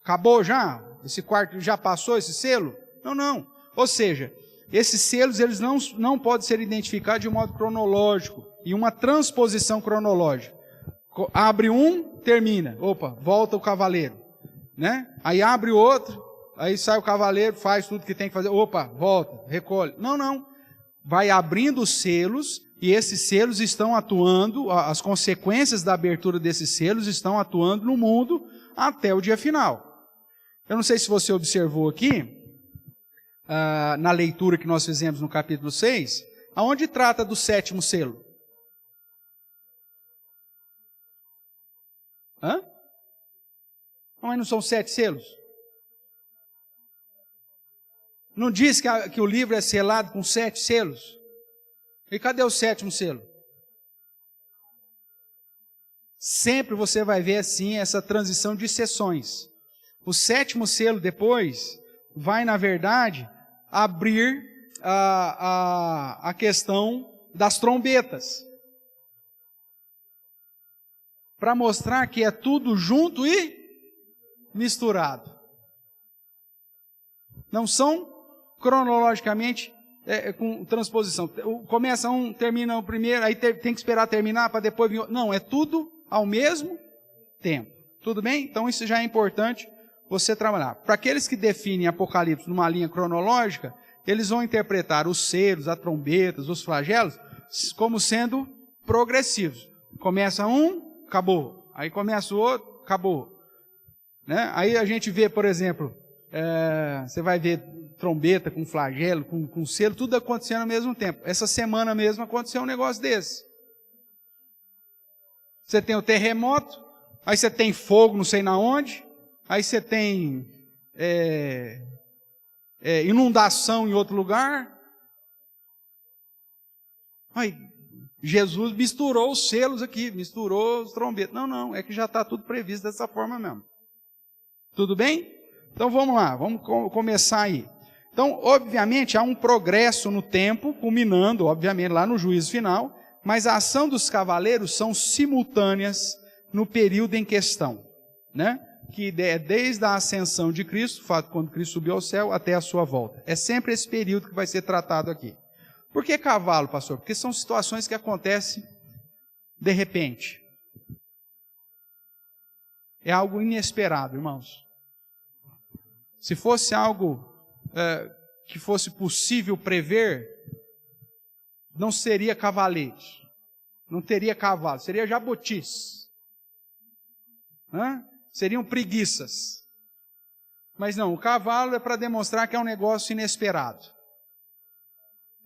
Acabou já? Esse quarto já passou esse selo? Não. Ou seja, esses selos eles não podem ser identificados de modo cronológico e uma transposição cronológica. Abre um, termina. Opa, volta o cavaleiro. Né? Aí abre o outro, aí sai o cavaleiro, faz tudo que tem que fazer. Opa, volta, recolhe. Não. Vai abrindo os selos e esses selos estão atuando, as consequências da abertura desses selos estão atuando no mundo até o dia final. Eu não sei se você observou aqui, na leitura que nós fizemos no capítulo 6, aonde trata do sétimo selo. Mas não são 7 selos? Não diz que o livro é selado com 7 selos? E cadê o sétimo selo? Sempre você vai ver assim essa transição de sessões. O sétimo selo depois vai, na verdade, abrir a questão das trombetas. Para mostrar que é tudo junto e misturado. Não são cronologicamente com transposição. Começa um, termina o primeiro, aí tem que esperar terminar para depois vir. Não, é tudo ao mesmo tempo. Tudo bem? Então isso já é importante você trabalhar. Para aqueles que definem Apocalipse numa linha cronológica, eles vão interpretar os selos, as trombetas, os flagelos, como sendo progressivos. Começa um, acabou. Aí começa o outro, acabou. Né? Aí a gente vê, por exemplo, você vai ver trombeta com flagelo, com selo, tudo acontecendo ao mesmo tempo. Essa semana mesmo aconteceu um negócio desse. Você tem o terremoto, aí você tem fogo não sei na onde, aí você tem inundação em outro lugar. Aí, Jesus misturou os selos aqui, misturou os trombetas. Não, é que já está tudo previsto dessa forma mesmo. Tudo bem? Então vamos lá, vamos começar aí. Então, obviamente, há um progresso no tempo, culminando, obviamente, lá no juízo final, mas a ação dos cavaleiros são simultâneas no período em questão, né? Que é desde a ascensão de Cristo, quando Cristo subiu ao céu, até a sua volta. É sempre esse período que vai ser tratado aqui. Por que cavalo, pastor? Porque são situações que acontecem de repente. É algo inesperado, irmãos. Se fosse algo que fosse possível prever, não seria cavaleiros, não teria cavalo, seria jabutis, seriam preguiças. Mas não, o cavalo é para demonstrar que é um negócio inesperado.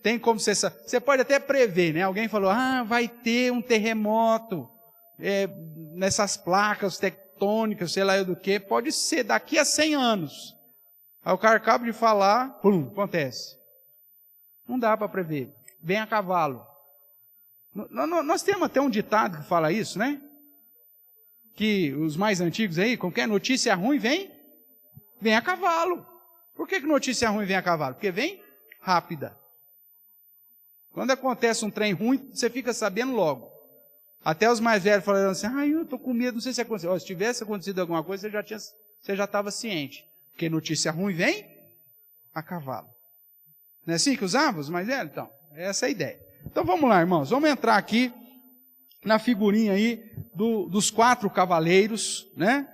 Tem como você pode até prever, né? Alguém falou, vai ter um terremoto nessas placas tectônicas, sei lá do que, pode ser daqui a 100 anos. Aí o cara acaba de falar, pum, acontece. Não dá para prever. Vem a cavalo. Nós temos até um ditado que fala isso, né? Que os mais antigos aí, qualquer notícia ruim vem a cavalo. Por que notícia ruim vem a cavalo? Porque vem rápida. Quando acontece um trem ruim, você fica sabendo logo. Até os mais velhos falaram assim, eu estou com medo, não sei se aconteceu. Se tivesse acontecido alguma coisa, você já estava ciente. Porque notícia ruim vem a cavalo. Não é assim que usavam os mais velhos? Então, essa é a ideia. Então vamos lá, irmãos. Vamos entrar aqui na figurinha aí dos 4 cavaleiros, né?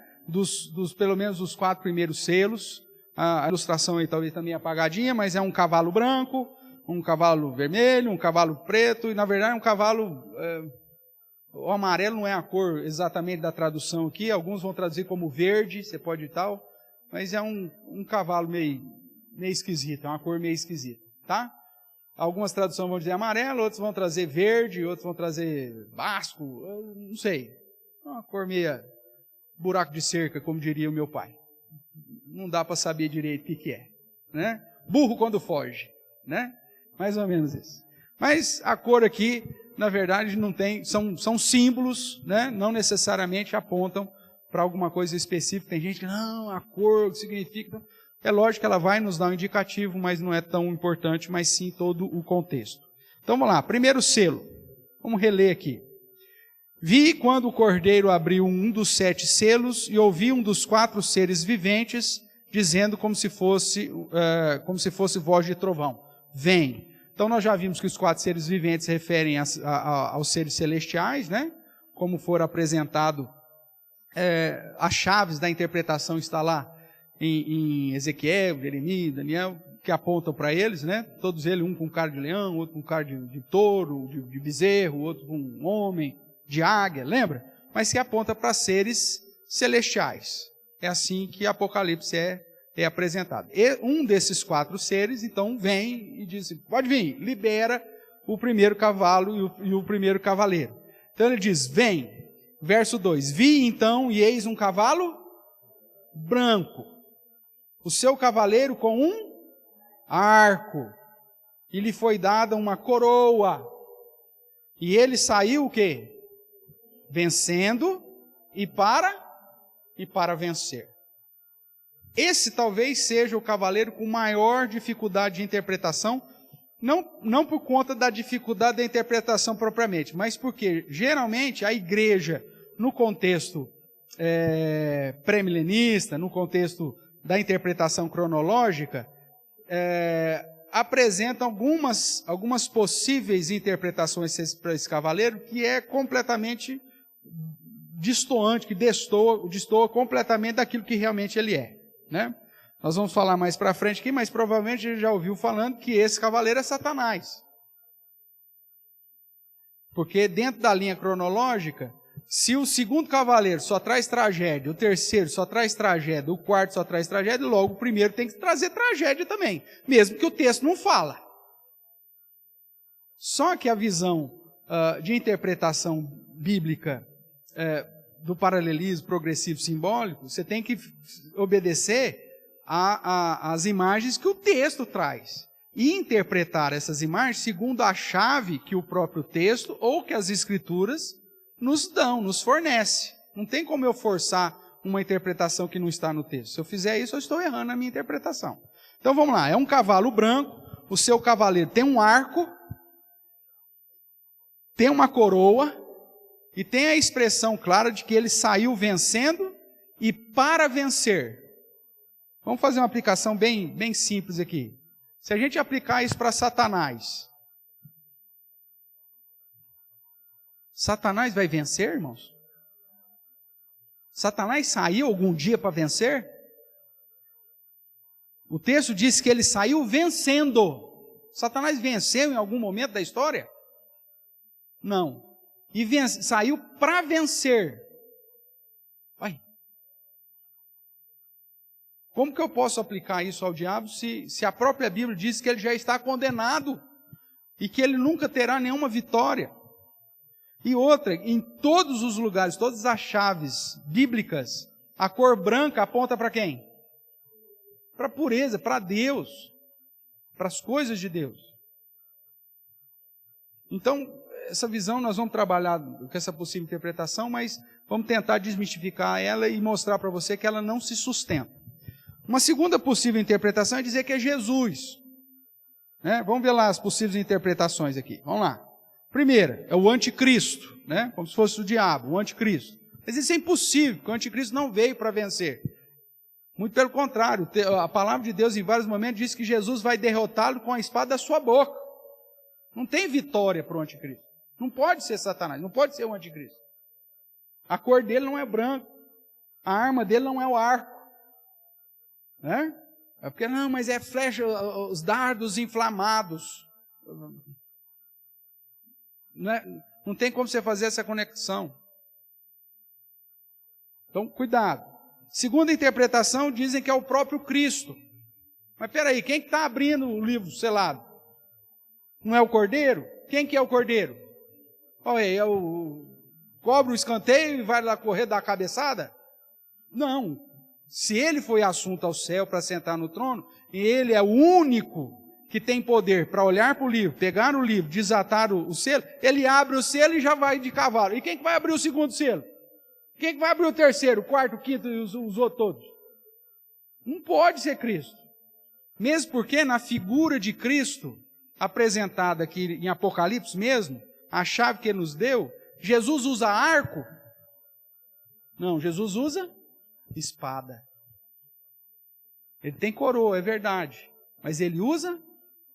Pelo menos dos 4 primeiros selos. A ilustração aí talvez também apagadinha, mas é um cavalo branco, um cavalo vermelho, um cavalo preto, e na verdade é um cavalo... o amarelo não é a cor exatamente da tradução aqui, alguns vão traduzir como verde, você pode e tal, mas é um cavalo meio esquisito, é uma cor meio esquisita, tá? Algumas traduções vão dizer amarelo, outros vão trazer verde, outros vão trazer basco, não sei. É uma cor meio buraco de cerca, como diria o meu pai. Não dá para saber direito o que é, né? Burro quando foge, né? Mais ou menos isso. Mas a cor aqui, na verdade, não tem, são símbolos, né? Não necessariamente apontam para alguma coisa específica. Tem gente que, não, a cor significa... É lógico que ela vai nos dar um indicativo, mas não é tão importante, mas sim todo o contexto. Então vamos lá, primeiro selo. Vamos reler aqui. Vi quando o cordeiro abriu um dos 7 selos e ouvi um dos 4 seres viventes dizendo como se fosse voz de trovão. Vem. Então nós já vimos que os 4 seres viventes se referem aos seres celestiais, né? Como for apresentado, as chaves da interpretação está lá em Ezequiel, Jeremias, Daniel, que apontam para eles, né? Todos eles, um com cara de leão, outro com cara de touro, de bezerro, outro com um homem, de águia, lembra? Mas que aponta para seres celestiais. É assim que Apocalipse é apresentado. E um desses 4 seres, então, vem e diz, pode vir, libera o primeiro cavalo e o primeiro cavaleiro. Então ele diz, vem, verso 2, vi então e eis um cavalo branco, o seu cavaleiro com um arco, e lhe foi dada uma coroa, e ele saiu o quê? Vencendo e para vencer. Esse talvez seja o cavaleiro com maior dificuldade de interpretação, não por conta da dificuldade da interpretação propriamente, mas porque geralmente a igreja, no contexto pré-milenista, no contexto da interpretação cronológica, apresenta algumas possíveis interpretações para esse cavaleiro que é completamente distoante, que destoa completamente daquilo que realmente ele é, né? Nós vamos falar mais para frente aqui, mas provavelmente ele já ouviu falando que esse cavaleiro é Satanás. Porque dentro da linha cronológica, se o segundo cavaleiro só traz tragédia, o terceiro só traz tragédia, o quarto só traz tragédia, logo o primeiro tem que trazer tragédia também, mesmo que o texto não fala. Só que a visão de interpretação bíblica do paralelismo progressivo simbólico, você tem que obedecer às imagens que o texto traz e interpretar essas imagens segundo a chave que o próprio texto ou que as escrituras nos fornece. Não tem como eu forçar uma interpretação que não está no texto. Se eu fizer isso, eu estou errando na minha interpretação. Então vamos lá, é um cavalo branco, o seu cavaleiro tem um arco, tem uma coroa, e tem a expressão clara de que ele saiu vencendo e para vencer. Vamos fazer uma aplicação bem simples aqui. Se a gente aplicar isso para Satanás, Satanás vai vencer, irmãos? Satanás saiu algum dia para vencer? O texto diz que ele saiu vencendo. Satanás venceu em algum momento da história? Não. E saiu para vencer. Vai. Como que eu posso aplicar isso ao diabo se a própria Bíblia diz que ele já está condenado e que ele nunca terá nenhuma vitória? E outra, em todos os lugares, todas as chaves bíblicas, a cor branca aponta para quem? Para a pureza, para Deus, para as coisas de Deus. Então, essa visão nós vamos trabalhar com essa possível interpretação, mas vamos tentar desmistificar ela e mostrar para você que ela não se sustenta. Uma segunda possível interpretação é dizer que é Jesus. Né? Vamos ver lá as possíveis interpretações aqui. Vamos lá. Primeira, é o anticristo, né? Como se fosse o diabo, o anticristo. Mas isso é impossível, porque o anticristo não veio para vencer. Muito pelo contrário, a palavra de Deus em vários momentos diz que Jesus vai derrotá-lo com a espada da sua boca. Não tem vitória para o anticristo. Não pode ser Satanás, não pode ser o anticristo. A cor dele não é branco, a arma dele não é o arco. Né? É porque, não, mas é flecha, os dardos inflamados. Não tem como você fazer essa conexão. Então, cuidado. Segunda interpretação, dizem que é o próprio Cristo. Mas peraí, quem está abrindo o livro selado? Não é o Cordeiro? Quem que é o Cordeiro? Olha, cobra o escanteio e vai lá correr da cabeçada? Não. Se ele foi assunto ao céu para sentar no trono, e ele é o único que tem poder para olhar para o livro, pegar o livro, desatar o selo, ele abre o selo e já vai de cavalo. E quem que vai abrir o segundo selo? Quem que vai abrir o terceiro, o quarto, o quinto e os outros todos? Não pode ser Cristo. Mesmo porque na figura de Cristo, apresentada aqui em Apocalipse mesmo, a chave que ele nos deu, Jesus usa arco? Não, Jesus usa espada. Ele tem coroa, é verdade, mas ele usa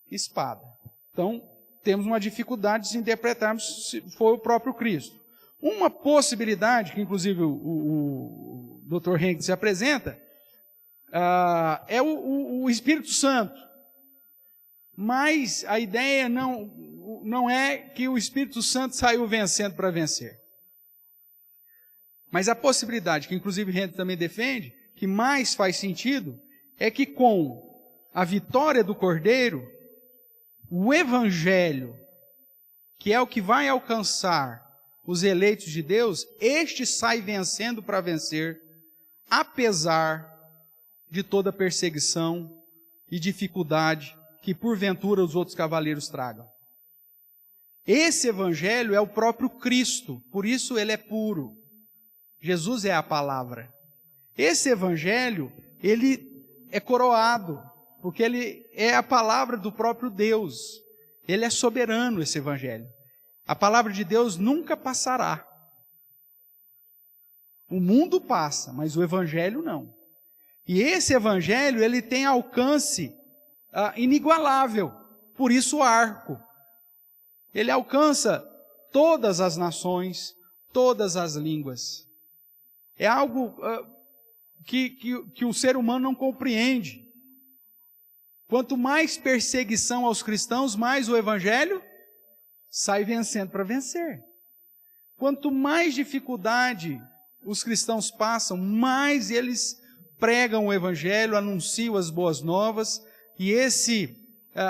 espada. Então, temos uma dificuldade de se interpretarmos se foi o próprio Cristo. Uma possibilidade, que inclusive o Dr. Henk se apresenta, é o Espírito Santo. Mas a ideia não é que o Espírito Santo saiu vencendo para vencer. Mas a possibilidade, que inclusive Henk também defende, que mais faz sentido, é que com a vitória do Cordeiro, o Evangelho, que é o que vai alcançar os eleitos de Deus, este sai vencendo para vencer, apesar de toda perseguição e dificuldade que porventura os outros cavaleiros tragam. Esse Evangelho é o próprio Cristo, por isso ele é puro. Jesus é a palavra. Esse Evangelho, ele é coroado, porque ele é a palavra do próprio Deus. Ele é soberano, esse Evangelho. A palavra de Deus nunca passará. O mundo passa, mas o Evangelho não. E esse Evangelho, ele tem alcance inigualável. Por isso o arco. Ele alcança todas as nações, todas as línguas. É algo que o ser humano não compreende. Quanto mais perseguição aos cristãos, mais o Evangelho sai vencendo para vencer. Quanto mais dificuldade os cristãos passam, mais eles pregam o Evangelho, anunciam as boas novas, e esse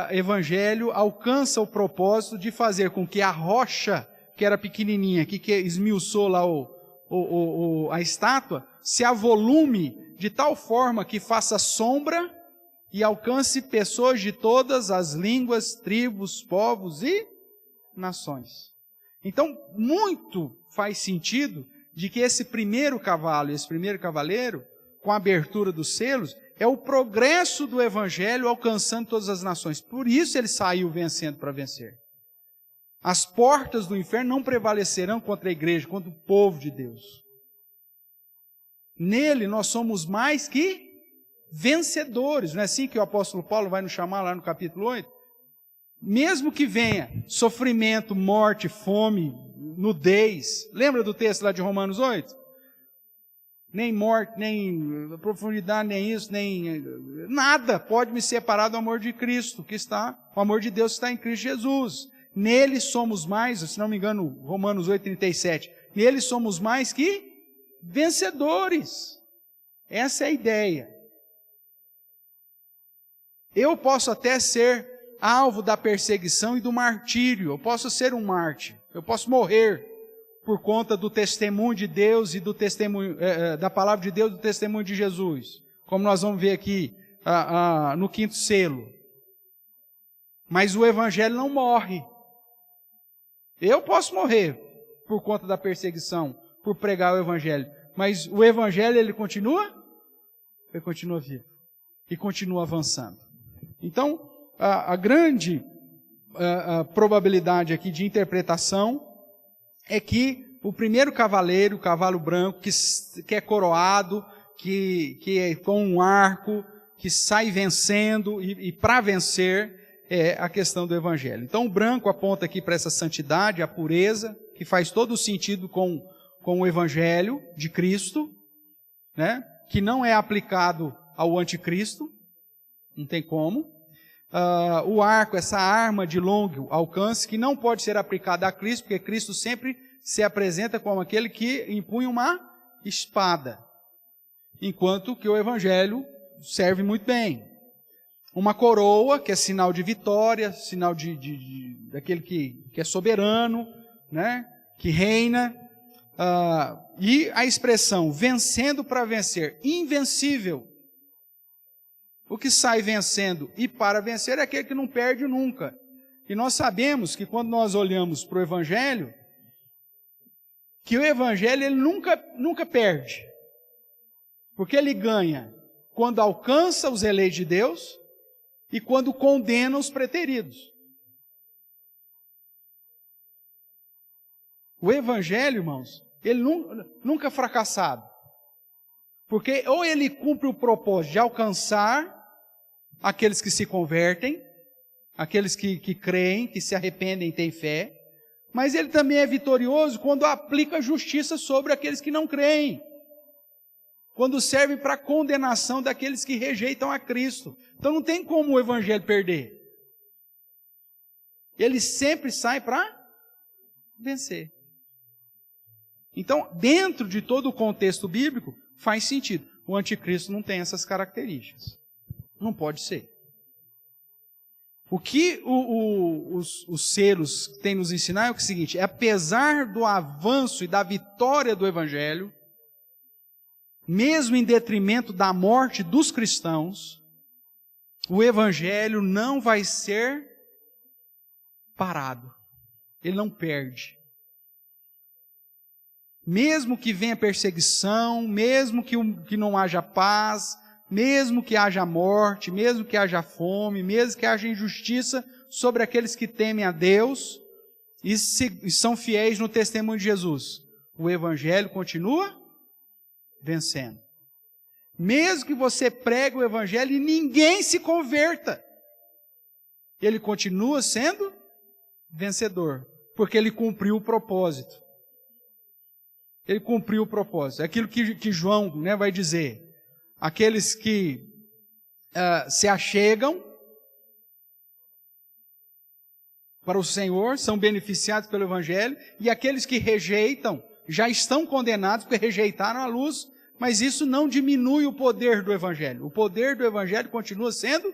Evangelho alcança o propósito de fazer com que a rocha, que era pequenininha, que esmiuçou lá a estátua, se avolume de tal forma que faça sombra e alcance pessoas de todas as línguas, tribos, povos e nações. Então, muito faz sentido de que esse primeiro cavalo, esse primeiro cavaleiro, com a abertura dos selos, é o progresso do Evangelho alcançando todas as nações. Por isso ele saiu vencendo para vencer. As portas do inferno não prevalecerão contra a igreja, contra o povo de Deus. Nele nós somos mais que vencedores. Não é assim que o apóstolo Paulo vai nos chamar lá no capítulo 8? Mesmo que venha sofrimento, morte, fome, nudez. Lembra do texto lá de Romanos 8? Nem morte, nem profundidade, nem isso, nem nada pode me separar do amor de Cristo, o amor de Deus que está em Cristo Jesus. Nele somos mais, se não me engano, Romanos 8:37. Nele somos mais que vencedores. Essa é a ideia. Eu posso até ser alvo da perseguição e do martírio. Eu posso ser um mártir. Eu posso morrer por conta do testemunho de Deus e do testemunho da palavra de Deus e do testemunho de Jesus. Como nós vamos ver aqui no quinto selo. Mas o Evangelho não morre. Eu posso morrer por conta da perseguição, por pregar o Evangelho. Mas o Evangelho, ele continua? Ele continua vivo. E continua avançando. Então, a grande probabilidade aqui de interpretação é que o primeiro cavaleiro, o cavalo branco, que é coroado, que é com um arco, que sai vencendo, e para vencer é a questão do Evangelho. Então o branco aponta aqui para essa santidade, a pureza, que faz todo o sentido com o Evangelho de Cristo, né? Que não é aplicado ao anticristo, não tem como. O arco, essa arma de longo alcance, que não pode ser aplicada a Cristo, porque Cristo sempre se apresenta como aquele que impunha uma espada, enquanto que o Evangelho serve muito bem. Uma coroa, que é sinal de vitória, sinal daquele que é soberano, né? Que reina. E a expressão vencendo para vencer, invencível. O que sai vencendo e para vencer é aquele que não perde nunca. E nós sabemos que quando nós olhamos para o Evangelho, que o Evangelho ele nunca perde. Porque ele ganha quando alcança os eleitos de Deus e quando condena os preteridos. O Evangelho, irmãos, ele nunca é fracassado. Porque ou ele cumpre o propósito de alcançar aqueles que se convertem, aqueles que creem, que se arrependem e têm fé, mas ele também é vitorioso quando aplica justiça sobre aqueles que não creem, quando serve para a condenação daqueles que rejeitam a Cristo. Então não tem como o Evangelho perder. Ele sempre sai para vencer. Então, dentro de todo o contexto bíblico, faz sentido. O anticristo não tem essas características. Não pode ser. O que os selos têm nos ensinar é o seguinte: apesar do avanço e da vitória do Evangelho, mesmo em detrimento da morte dos cristãos, o Evangelho não vai ser parado. Ele não perde. Mesmo que venha perseguição, mesmo que não haja paz, mesmo que haja morte, mesmo que haja fome, mesmo que haja injustiça sobre aqueles que temem a Deus e são fiéis no testemunho de Jesus, o Evangelho continua vencendo. Mesmo que você pregue o Evangelho e ninguém se converta, ele continua sendo vencedor, porque ele cumpriu o propósito. Ele cumpriu o propósito. É aquilo que João, né, vai dizer. Aqueles que se achegam para o Senhor são beneficiados pelo Evangelho, e aqueles que rejeitam já estão condenados porque rejeitaram a luz, mas isso não diminui o poder do Evangelho. O poder do Evangelho continua sendo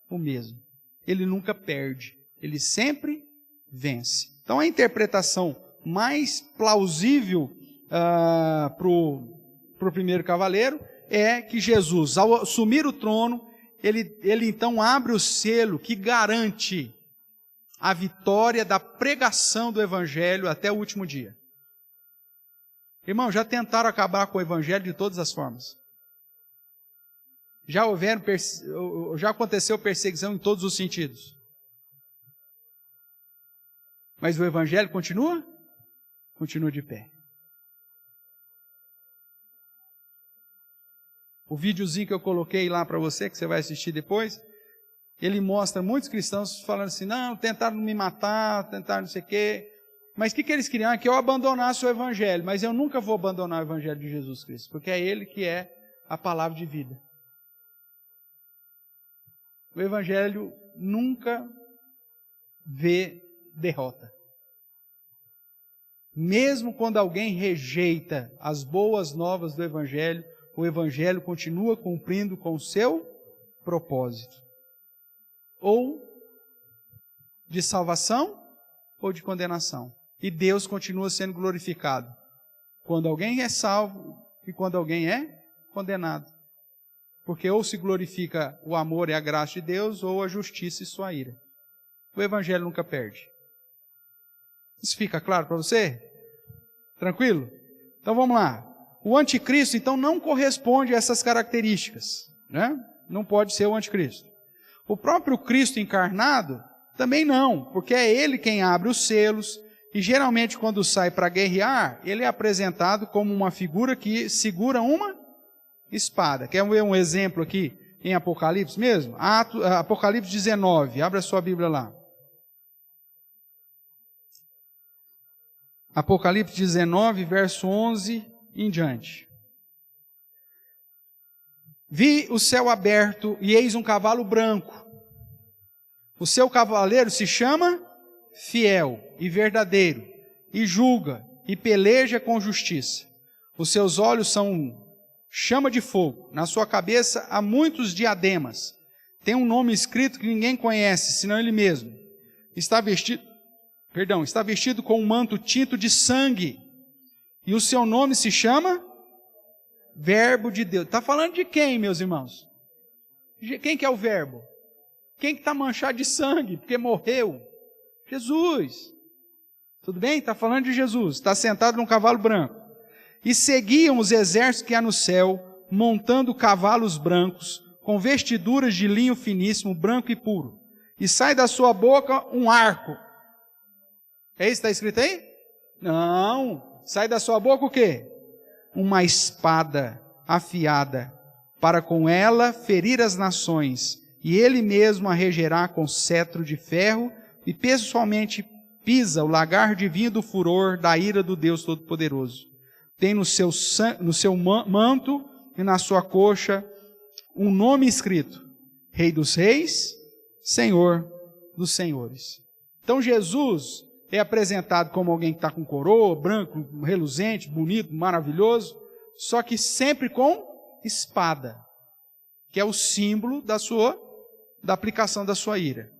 o mesmo. Ele nunca perde. Ele sempre vence. Então a interpretação mais plausível para o primeiro cavaleiro é que Jesus, ao assumir o trono, ele então abre o selo que garante a vitória da pregação do Evangelho até o último dia. Irmão, já tentaram acabar com o Evangelho de todas as formas. Já aconteceu perseguição em todos os sentidos. Mas o Evangelho continua? Continua de pé. O videozinho que eu coloquei lá para você, que você vai assistir depois, ele mostra muitos cristãos falando assim: não, tentaram me matar, tentaram não sei o quê. Mas o que eles queriam? Que eu abandonasse o Evangelho. Mas eu nunca vou abandonar o Evangelho de Jesus Cristo, porque é Ele que é a palavra de vida. O Evangelho nunca vê derrota. Mesmo quando alguém rejeita as boas novas do Evangelho, o Evangelho continua cumprindo com o seu propósito. Ou de salvação, ou de condenação. E Deus continua sendo glorificado quando alguém é salvo e quando alguém é condenado. Porque ou se glorifica o amor e a graça de Deus, ou a justiça e sua ira. O Evangelho nunca perde. Isso fica claro para você? Tranquilo? Então vamos lá. O anticristo, então, não corresponde a essas características, né? Não pode ser o anticristo. O próprio Cristo encarnado também não, porque é ele quem abre os selos, e geralmente quando sai para guerrear, ele é apresentado como uma figura que segura uma espada. Quer ver um exemplo aqui em Apocalipse mesmo? Apocalipse 19, abra sua Bíblia lá. Apocalipse 19, verso 11 em diante. Vi o céu aberto e eis um cavalo branco. O seu cavaleiro se chama Fiel e Verdadeiro, e julga e peleja com justiça. Os seus olhos são chama de fogo, na sua cabeça há muitos diademas. Tem um nome escrito que ninguém conhece, senão ele mesmo. Está vestido com um manto tinto de sangue, e o seu nome se chama Verbo de Deus. Está falando de quem, meus irmãos? Quem que é o Verbo? Quem que está manchado de sangue, porque morreu? Jesus. Tudo bem? Está falando de Jesus. Está sentado num cavalo branco. E seguiam os exércitos que há no céu, montando cavalos brancos, com vestiduras de linho finíssimo, branco e puro. E sai da sua boca um arco. É isso que está escrito aí? Não. Sai da sua boca o quê? Uma espada afiada, para com ela ferir as nações, e ele mesmo a regerá com cetro de ferro, e pessoalmente pisa o lagar divino do furor da ira do Deus Todo-Poderoso. Tem no seu manto e na sua coxa um nome escrito: Rei dos Reis, Senhor dos Senhores. Então Jesus é apresentado como alguém que está com coroa, branco, reluzente, bonito, maravilhoso, só que sempre com espada, que é o símbolo da aplicação da sua ira.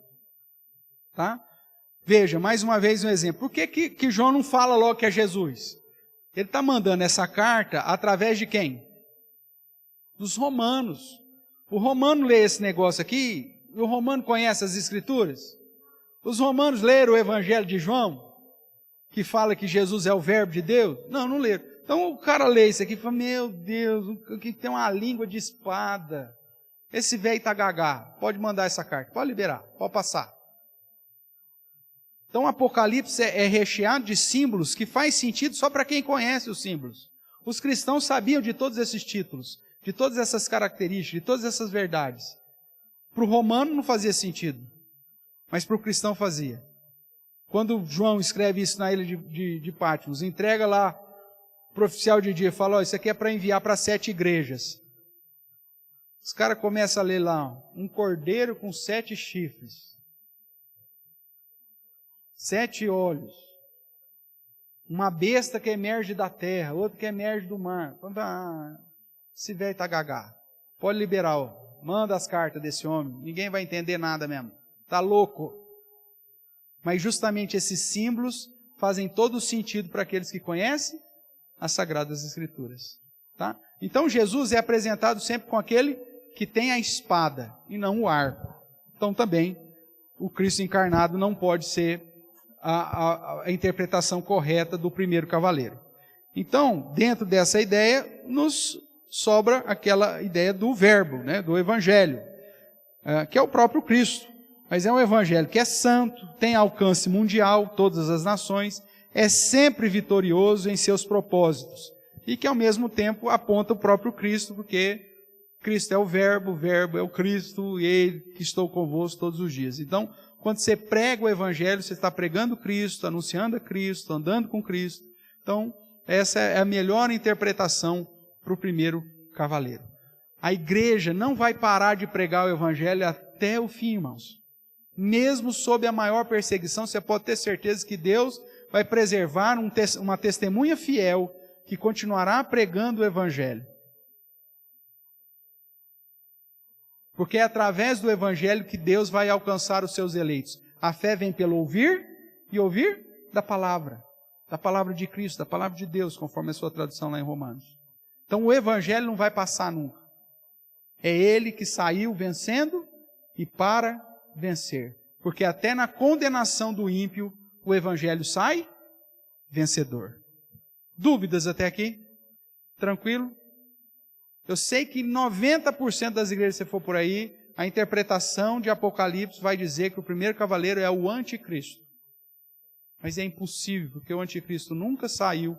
Tá? Veja, mais uma vez um exemplo. Por que João não fala logo que é Jesus? Ele está mandando essa carta através de quem? Dos romanos. O romano lê esse negócio aqui, e o romano conhece as Escrituras. Os romanos leram o Evangelho de João, que fala que Jesus é o Verbo de Deus? Não leram. Então o cara lê isso aqui e fala, meu Deus, o que tem uma língua de espada. Esse velho está gagá, pode mandar essa carta, pode liberar, pode passar. Então o Apocalipse é recheado de símbolos que faz sentido só para quem conhece os símbolos. Os cristãos sabiam de todos esses títulos, de todas essas características, de todas essas verdades. Para o romano não fazia sentido, mas para o cristão fazia. Quando João escreve isso na ilha de Patmos, entrega lá para o oficial de dia, fala, isso aqui é para enviar para 7 igrejas. Os caras começam a ler lá, um cordeiro com 7 chifres, 7 olhos, uma besta que emerge da terra, outra que emerge do mar. Esse velho está gagá, pode liberar, manda as cartas desse homem, ninguém vai entender nada mesmo, está louco. Mas justamente esses símbolos fazem todo o sentido para aqueles que conhecem as Sagradas Escrituras. Tá? Então Jesus é apresentado sempre com aquele que tem a espada e não o arco. Então também o Cristo encarnado não pode ser a interpretação correta do primeiro cavaleiro. Então, dentro dessa ideia, nos sobra aquela ideia do verbo, né, do evangelho, que é o próprio Cristo. Mas é um evangelho que é santo, tem alcance mundial, todas as nações, é sempre vitorioso em seus propósitos. E que ao mesmo tempo aponta o próprio Cristo, porque Cristo é o verbo é o Cristo, e ele que estou convosco todos os dias. Então, quando você prega o evangelho, você está pregando Cristo, anunciando a Cristo, andando com Cristo. Então, essa é a melhor interpretação para o primeiro cavaleiro. A igreja não vai parar de pregar o evangelho até o fim, irmãos. Mesmo sob a maior perseguição, você pode ter certeza que Deus vai preservar uma testemunha fiel que continuará pregando o evangelho. Porque é através do evangelho que Deus vai alcançar os seus eleitos. A fé vem pelo ouvir e ouvir da palavra de Cristo, da palavra de Deus, conforme a sua tradução lá em Romanos. Então o evangelho não vai passar nunca. É ele que saiu vencendo e para vencer. Porque até na condenação do ímpio, o evangelho sai vencedor. Dúvidas até aqui? Tranquilo? Eu sei que 90% das igrejas, se for por aí, a interpretação de Apocalipse vai dizer que o primeiro cavaleiro é o anticristo. Mas é impossível, porque o anticristo nunca saiu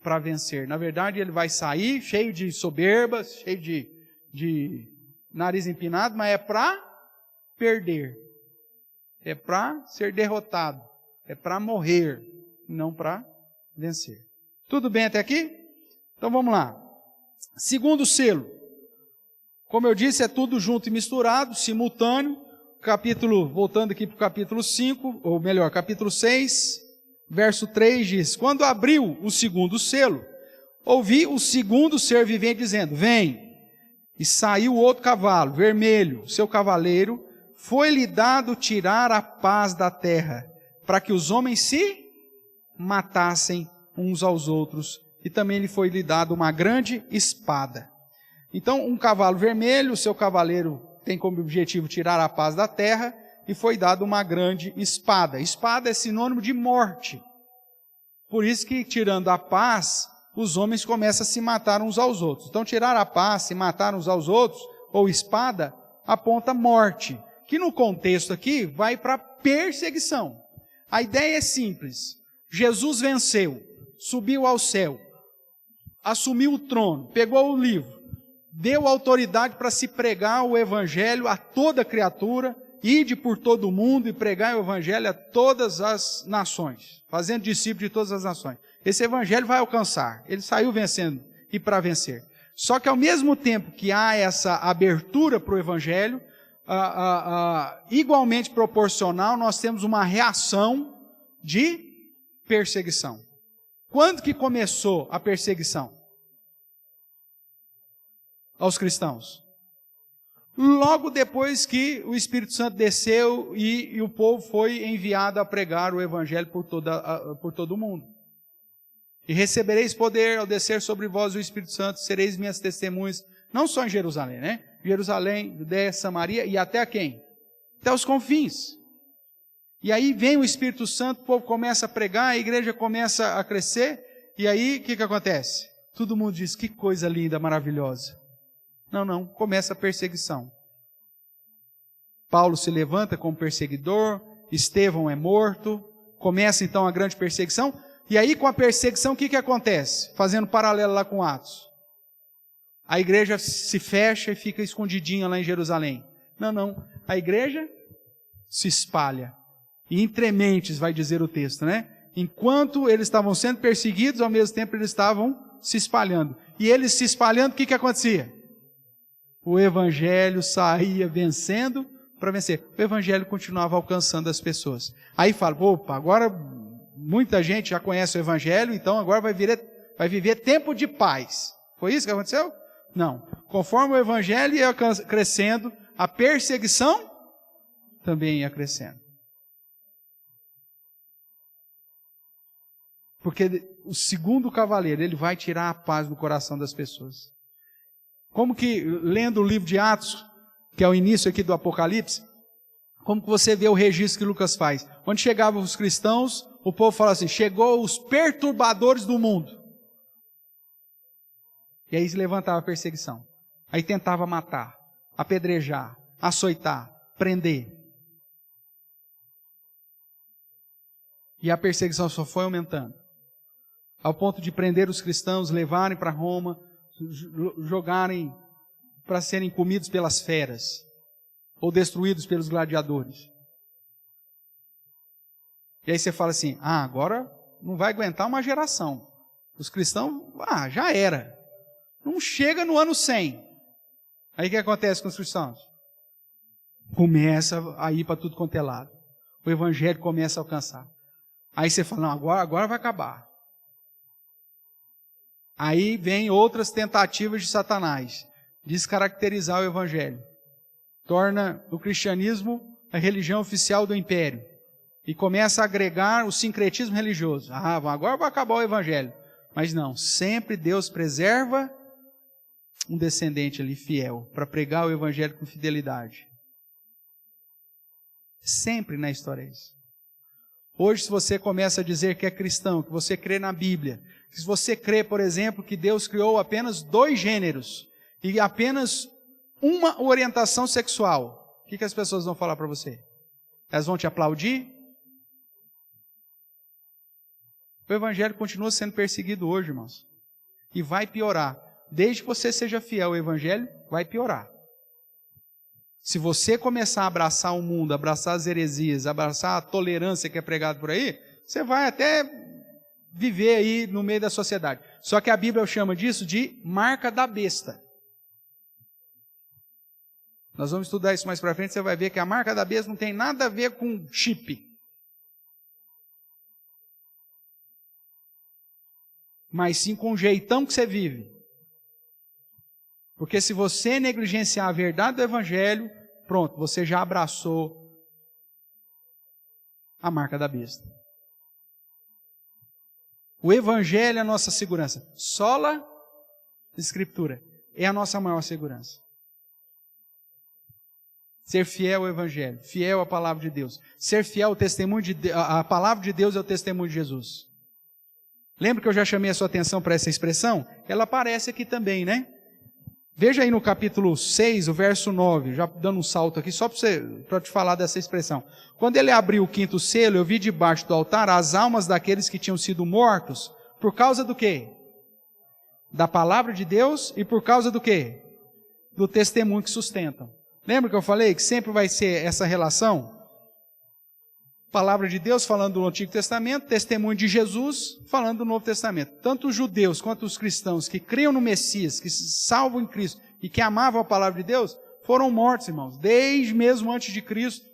para vencer. Na verdade, ele vai sair cheio de soberba, cheio de nariz empinado, mas é para perder. É para ser derrotado. É para morrer, não para vencer. Tudo bem até aqui? Então vamos lá. Segundo selo. Como eu disse, é tudo junto e misturado, simultâneo. Voltando aqui para o capítulo 5, ou melhor, capítulo 6, verso 3 diz: quando abriu o segundo selo, ouvi o segundo ser vivente dizendo: vem. E saiu outro cavalo, vermelho, seu cavaleiro, foi-lhe dado tirar a paz da terra, para que os homens se matassem uns aos outros, e também lhe foi-lhe dado uma grande espada. Então, um cavalo vermelho, seu cavaleiro tem como objetivo tirar a paz da terra, e foi dado uma grande espada. Espada é sinônimo de morte. Por isso que, tirando a paz, os homens começam a se matar uns aos outros. Então, tirar a paz, se matar uns aos outros, ou espada, aponta morte, que no contexto aqui vai para perseguição. A ideia é simples. Jesus venceu, subiu ao céu, assumiu o trono, pegou o livro, deu autoridade para se pregar o evangelho a toda criatura, ide por todo o mundo e pregar o evangelho a todas as nações, fazendo discípulos de todas as nações. Esse evangelho vai alcançar, ele saiu vencendo e para vencer. Só que ao mesmo tempo que há essa abertura para o evangelho, igualmente proporcional, nós temos uma reação de perseguição. Quando que começou a perseguição aos cristãos? Logo depois que o Espírito Santo desceu e o povo foi enviado a pregar o evangelho por todo o mundo. E recebereis poder ao descer sobre vós o Espírito Santo, sereis minhas testemunhas, não só em Jerusalém, né? Jerusalém, Judeia, Samaria e até quem? Até os confins. E aí vem o Espírito Santo, o povo começa a pregar, a igreja começa a crescer, e aí o que acontece? Todo mundo diz, que coisa linda, maravilhosa. Não, começa a perseguição. Paulo se levanta como perseguidor, Estevão é morto, começa então a grande perseguição, e aí com a perseguição o que acontece? Fazendo paralelo lá com Atos. A igreja se fecha e fica escondidinha lá em Jerusalém. Não, a igreja se espalha. E entre mentes, vai dizer o texto, né? Enquanto eles estavam sendo perseguidos, ao mesmo tempo eles estavam se espalhando. E eles se espalhando, o que acontecia? O evangelho saía vencendo para vencer. O evangelho continuava alcançando as pessoas. Aí fala, opa, agora muita gente já conhece o evangelho, então agora vai viver tempo de paz. Foi isso que aconteceu? Não. Conforme o evangelho ia crescendo, a perseguição também ia crescendo. Porque o segundo cavaleiro, ele vai tirar a paz do coração das pessoas. Como que, lendo o livro de Atos, que é o início aqui do Apocalipse, como que você vê o registro que Lucas faz? Onde chegavam os cristãos, o povo fala assim, chegou os perturbadores do mundo. E aí se levantava a perseguição. Aí tentava matar, apedrejar, açoitar, prender. E a perseguição só foi aumentando. Ao ponto de prender os cristãos, levarem para Roma, jogarem para serem comidos pelas feras, ou destruídos pelos gladiadores. E aí você fala assim, agora não vai aguentar uma geração. Os cristãos, já era. Não chega no ano 100. Aí o que acontece com os cristãos? Começa a ir para tudo quanto é lado. O evangelho começa a alcançar. Aí você fala, não, agora vai acabar. Aí vem outras tentativas de Satanás, descaracterizar o evangelho. Torna o cristianismo a religião oficial do império. E começa a agregar o sincretismo religioso. Agora vai acabar o evangelho. Mas não, sempre Deus preserva um descendente ali fiel, para pregar o evangelho com fidelidade. Sempre na história é isso. Hoje, se você começa a dizer que é cristão, que você crê na Bíblia, se você crê, por exemplo, que Deus criou apenas 2 gêneros e apenas uma orientação sexual, o que as pessoas vão falar para você? Elas vão te aplaudir? O Evangelho continua sendo perseguido hoje, irmãos. E vai piorar. Desde que você seja fiel ao Evangelho, vai piorar. Se você começar a abraçar o mundo, abraçar as heresias, abraçar a tolerância que é pregada por aí, você vai até viver aí no meio da sociedade. Só que a Bíblia chama disso de marca da besta. Nós vamos estudar isso mais para frente, você vai ver que a marca da besta não tem nada a ver com chip. Mas sim com o jeitão que você vive. Porque se você negligenciar a verdade do Evangelho, pronto, você já abraçou a marca da besta. O Evangelho é a nossa segurança. Sola Escritura é a nossa maior segurança. Ser fiel ao Evangelho, fiel à palavra de Deus. Ser fiel ao testemunho de Deus, a palavra de Deus é o testemunho de Jesus. Lembra que eu já chamei a sua atenção para essa expressão? Ela aparece aqui também, né? Veja aí no capítulo 6, o verso 9, já dando um salto aqui, só para te falar dessa expressão. Quando ele abriu o 5º selo, eu vi debaixo do altar as almas daqueles que tinham sido mortos, por causa do quê? Da palavra de Deus e por causa do quê? Do testemunho que sustentam. Lembra que eu falei que sempre vai ser essa relação? Palavra de Deus falando do Antigo Testamento, testemunho de Jesus falando do Novo Testamento. Tanto os judeus quanto os cristãos que criam no Messias, que se salvam em Cristo e que amavam a palavra de Deus, foram mortos, irmãos, desde mesmo antes de Cristo.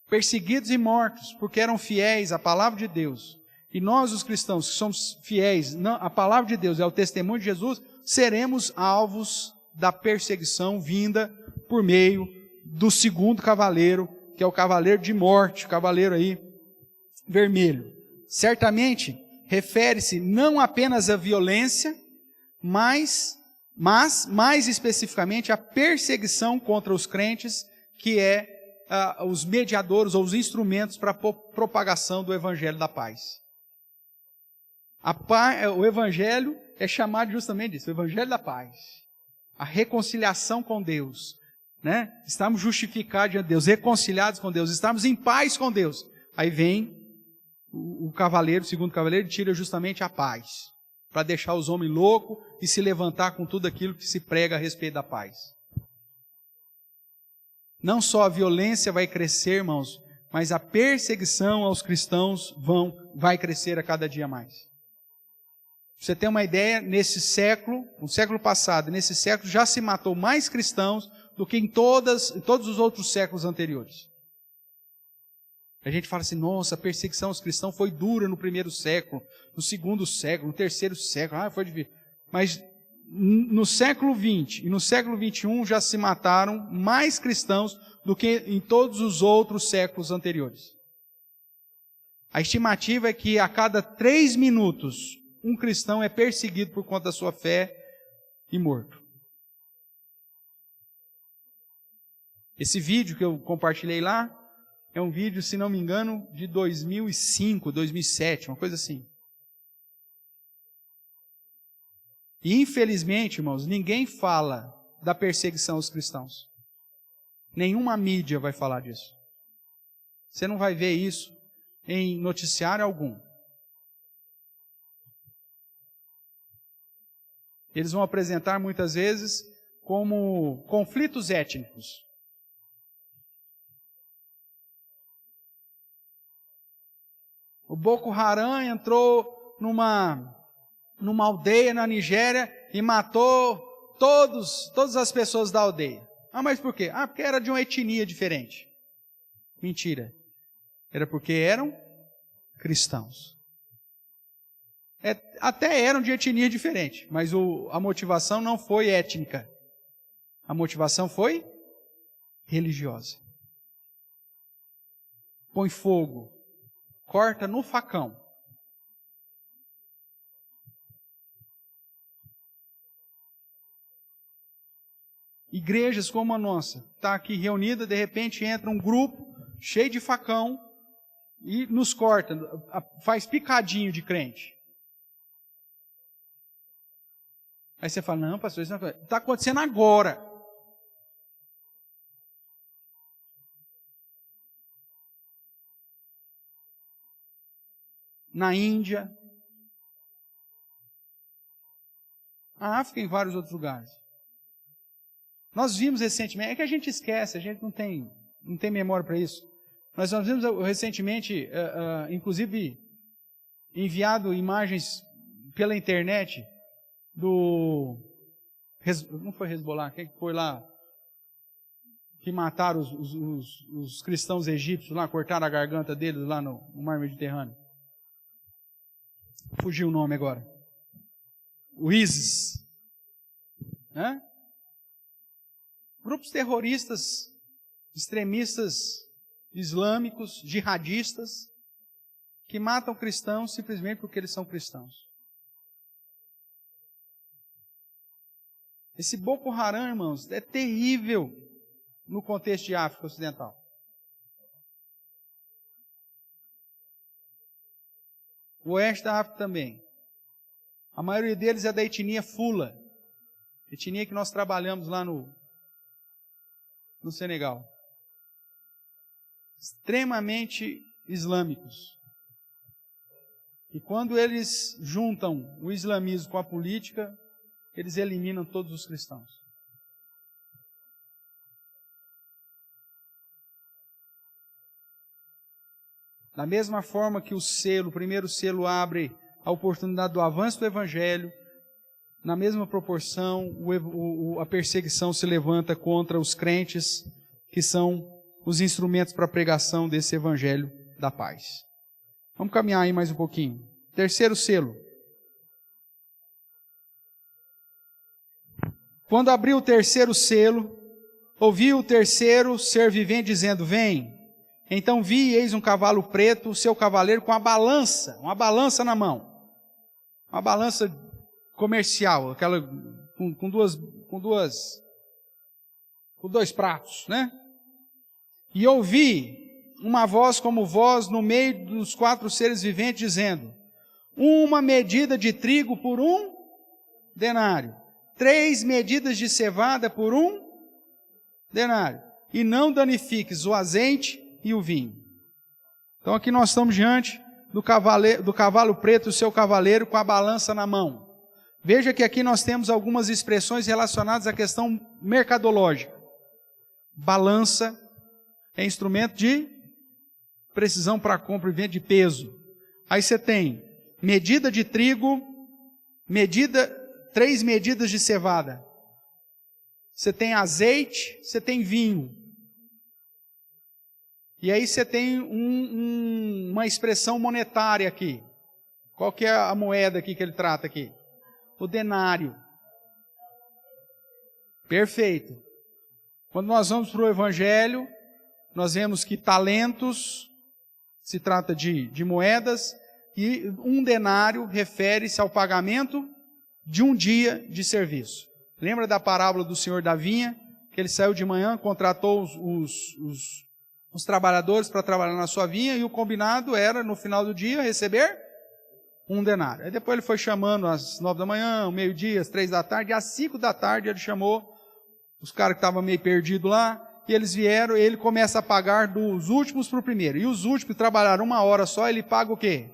Perseguidos e mortos, porque eram fiéis à palavra de Deus. E nós, os cristãos, que somos fiéis à palavra de Deus e ao testemunho de Jesus, seremos alvos da perseguição vinda por meio do 2º cavaleiro, que é o cavaleiro de morte, o cavaleiro aí vermelho. Certamente, refere-se não apenas à violência, mas mais especificamente à perseguição contra os crentes, que é os mediadores ou os instrumentos para a propagação do Evangelho da paz. O Evangelho é chamado justamente disso, o Evangelho da paz. A reconciliação com Deus. Né? Estamos justificados diante de Deus, reconciliados com Deus, estamos em paz com Deus. Aí vem o cavaleiro, o 2º cavaleiro, e tira justamente a paz, para deixar os homens loucos e se levantar com tudo aquilo que se prega a respeito da paz. Não só a violência vai crescer, irmãos, mas a perseguição aos cristãos vai crescer a cada dia mais. Pra você ter uma ideia, nesse século, no século passado, nesse século já se matou mais cristãos do que em todos os outros séculos anteriores. A gente fala assim, nossa, a perseguição aos cristãos foi dura no 1º século, no 2º século, no 3º século, foi difícil. Mas no século XX e no século XXI já se mataram mais cristãos do que em todos os outros séculos anteriores. A estimativa é que a cada 3 minutos, um cristão é perseguido por conta da sua fé e morto. Esse vídeo que eu compartilhei lá é um vídeo, se não me engano, de 2005, 2007, uma coisa assim. E infelizmente, irmãos, ninguém fala da perseguição aos cristãos. Nenhuma mídia vai falar disso. Você não vai ver isso em noticiário algum. Eles vão apresentar muitas vezes como conflitos étnicos. O Boko Haram entrou numa aldeia na Nigéria e matou todas as pessoas da aldeia. Ah, mas por quê? Ah, porque era de uma etnia diferente. Mentira. Era porque eram cristãos. Até eram de etnia diferente, mas a motivação não foi étnica. A motivação foi religiosa. Põe fogo. Corta no facão. Igrejas como a nossa, está aqui reunida, de repente entra um grupo cheio de facão e nos corta, faz picadinho de crente. Aí você fala, não, pastor, isso não está acontecendo agora. Na Índia, na África e em vários outros lugares. Nós vimos recentemente, é que a gente esquece, a gente não tem memória para isso. Mas nós vimos recentemente, inclusive, enviado imagens pela internet não foi Hezbollah, quem foi lá? Que mataram os cristãos egípcios lá, cortaram a garganta deles lá no Mar Mediterrâneo. Fugiu o nome agora. O ISIS. Né? Grupos terroristas, extremistas islâmicos, jihadistas, que matam cristãos simplesmente porque eles são cristãos. Esse Boko Haram, irmãos, é terrível no contexto de África Ocidental. O oeste da África também. A maioria deles é da etnia Fula, etnia que nós trabalhamos lá no Senegal. Extremamente islâmicos. E quando eles juntam o islamismo com a política, eles eliminam todos os cristãos. Da mesma forma que o primeiro selo abre a oportunidade do avanço do Evangelho, na mesma proporção, a perseguição se levanta contra os crentes, que são os instrumentos para a pregação desse Evangelho da paz. Vamos caminhar aí mais um pouquinho. Terceiro selo. Quando abriu o terceiro selo, ouvi o terceiro ser vivente dizendo, vem. Então vi e eis um cavalo preto, o seu cavaleiro com uma balança na mão. Uma balança comercial, aquela com dois pratos, né? E ouvi uma voz como voz no meio dos quatro seres viventes dizendo, uma medida de trigo por 1 denário, 3 medidas de cevada por 1 denário, e não danifiques o azeite e o vinho. Então aqui nós estamos diante do cavalo preto, o seu cavaleiro com a balança na mão. Veja que aqui nós temos algumas expressões relacionadas à questão mercadológica. Balança é instrumento de precisão para compra e venda de peso. Aí você tem medida de trigo, 3 medidas de cevada. Você tem azeite, você tem vinho. E aí você tem uma expressão monetária aqui. Qual que é a moeda aqui que ele trata aqui? O denário. Perfeito. Quando nós vamos para o Evangelho, nós vemos que talentos, se trata de moedas, e 1 denário refere-se ao pagamento de um dia de serviço. Lembra da parábola do senhor da vinha? Que ele saiu de manhã, contratou os trabalhadores para trabalhar na sua vinha, e o combinado era, no final do dia, receber 1 denário. Aí depois ele foi chamando às 9 da manhã, ao meio-dia, às 3 da tarde, e às 5 da tarde ele chamou os caras que estavam meio perdidos lá, e eles vieram, e ele começa a pagar dos últimos para o primeiro. E os últimos que trabalharam 1 hora só, ele paga o quê?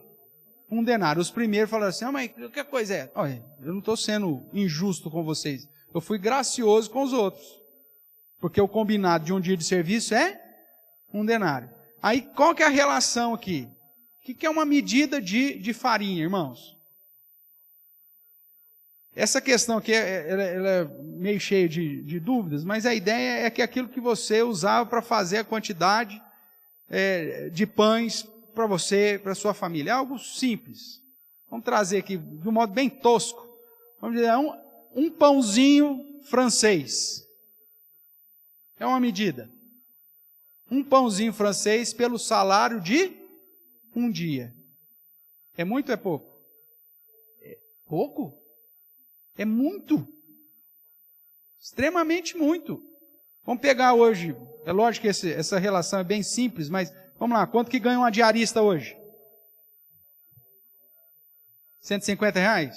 1 denário. Os primeiros falaram assim, mas que coisa é? Olha, eu não estou sendo injusto com vocês. Eu fui gracioso com os outros. Porque o combinado de um dia de serviço é 1 denário. Aí, qual que é a relação aqui? O que é uma medida de farinha, irmãos? Essa questão aqui, ela é meio cheia de dúvidas, mas a ideia é que aquilo que você usava para fazer a quantidade de pães para você, para sua família. É algo simples. Vamos trazer aqui de um modo bem tosco. Vamos dizer, um pãozinho francês. É uma medida. Um pãozinho francês pelo salário de 1 dia. É muito ou é pouco? É pouco? É muito. Extremamente muito. Vamos pegar hoje, é lógico que essa relação é bem simples, mas Vamos lá, quanto que ganha uma diarista hoje? R$150?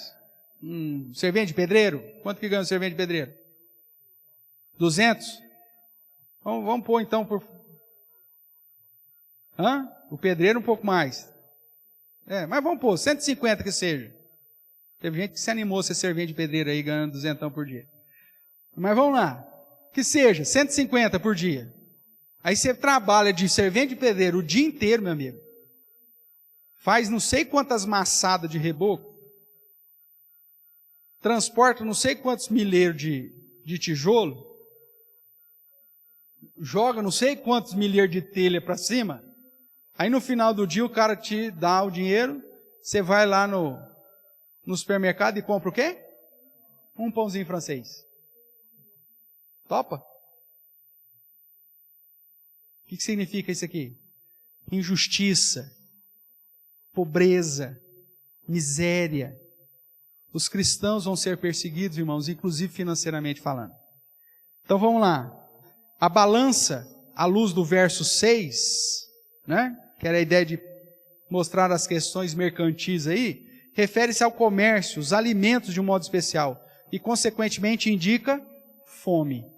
Servente de pedreiro? Quanto que ganha um servente de pedreiro? 200? Vamos pôr então por... O pedreiro um pouco mais. Mas vamos pôr, 150 que seja. Teve gente que se animou a ser servente de pedreiro aí, ganhando 200 por dia. Mas vamos lá. Que seja, 150 por dia. Aí você trabalha de servente de pedreiro o dia inteiro, meu amigo. Faz não sei quantas maçadas de reboco. Transporta não sei quantos milheiros de tijolo. Joga não sei quantos milheiros de telha para cima. Aí no final do dia o cara te dá o dinheiro. Você vai lá no supermercado e compra o quê? Um pãozinho francês. Topa? O que significa isso aqui? Injustiça, pobreza, miséria. Os cristãos vão ser perseguidos, irmãos, inclusive financeiramente falando. Então vamos lá. A balança, à luz do verso 6, né? Que era a ideia de mostrar as questões mercantis aí, refere-se ao comércio, os alimentos de um modo especial, e consequentemente indica fome.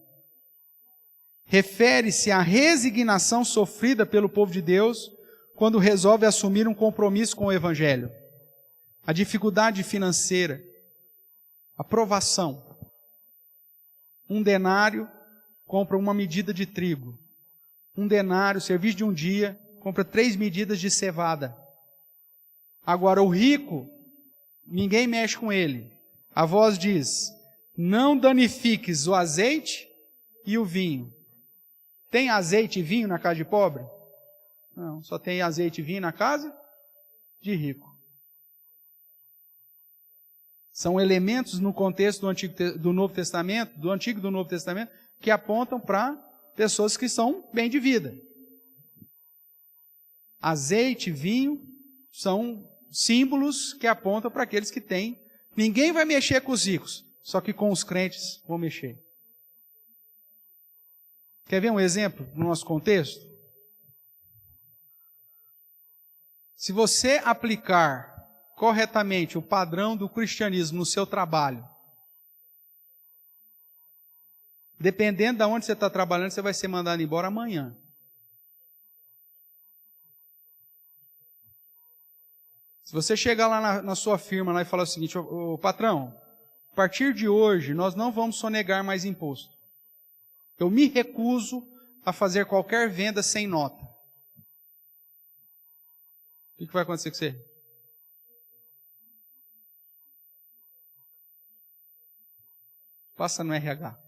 Refere-se à resignação sofrida pelo povo de Deus quando resolve assumir um compromisso com o Evangelho. A dificuldade financeira, a provação. Um denário compra uma medida de trigo. Um denário, serviço de um dia, compra 3 medidas de cevada. Agora o rico, ninguém mexe com ele. A voz diz, não danifiques o azeite e o vinho. Tem azeite e vinho na casa de pobre? Não, só tem azeite e vinho na casa de rico. São elementos no contexto do Novo Testamento, do Antigo e do Novo Testamento, que apontam para pessoas que são bem de vida. Azeite e vinho são símbolos que apontam para aqueles que têm. Ninguém vai mexer com os ricos, só que com os crentes vão mexer. Quer ver um exemplo no nosso contexto? Se você aplicar corretamente o padrão do cristianismo no seu trabalho, dependendo de onde você está trabalhando, você vai ser mandado embora amanhã. Se você chegar lá na sua firma lá e falar o seguinte, ô patrão, a partir de hoje nós não vamos sonegar mais imposto. Eu me recuso a fazer qualquer venda sem nota. O que vai acontecer com você? Passa no RH.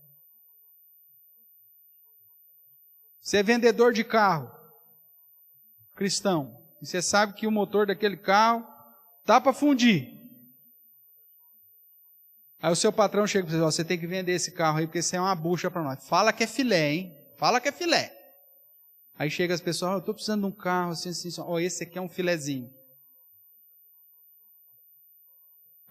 Você é vendedor de carro, cristão, e você sabe que o motor daquele carro tá para fundir. Aí o seu patrão chega e diz, você tem que vender esse carro aí, porque isso é uma bucha para nós. Fala que é filé, hein? Fala que é filé. Aí chega as pessoas, eu estou precisando de um carro assim, esse aqui é um filezinho.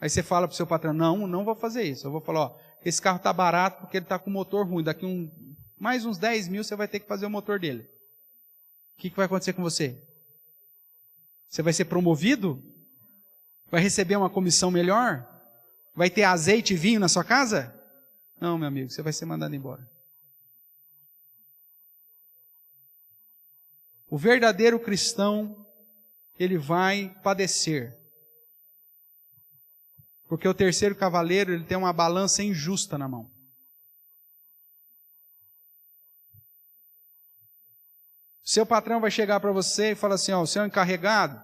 Aí você fala para o seu patrão, não vou fazer isso. Eu vou falar, esse carro está barato porque ele está com motor ruim. Daqui mais uns 10 mil você vai ter que fazer o motor dele. O que vai acontecer com você? Você vai ser promovido? Vai receber uma comissão melhor? Vai ter azeite e vinho na sua casa? Não, meu amigo, você vai ser mandado embora. O verdadeiro cristão, ele vai padecer. Porque o terceiro cavaleiro, ele tem uma balança injusta na mão. Seu patrão vai chegar para você e falar assim, você é um encarregado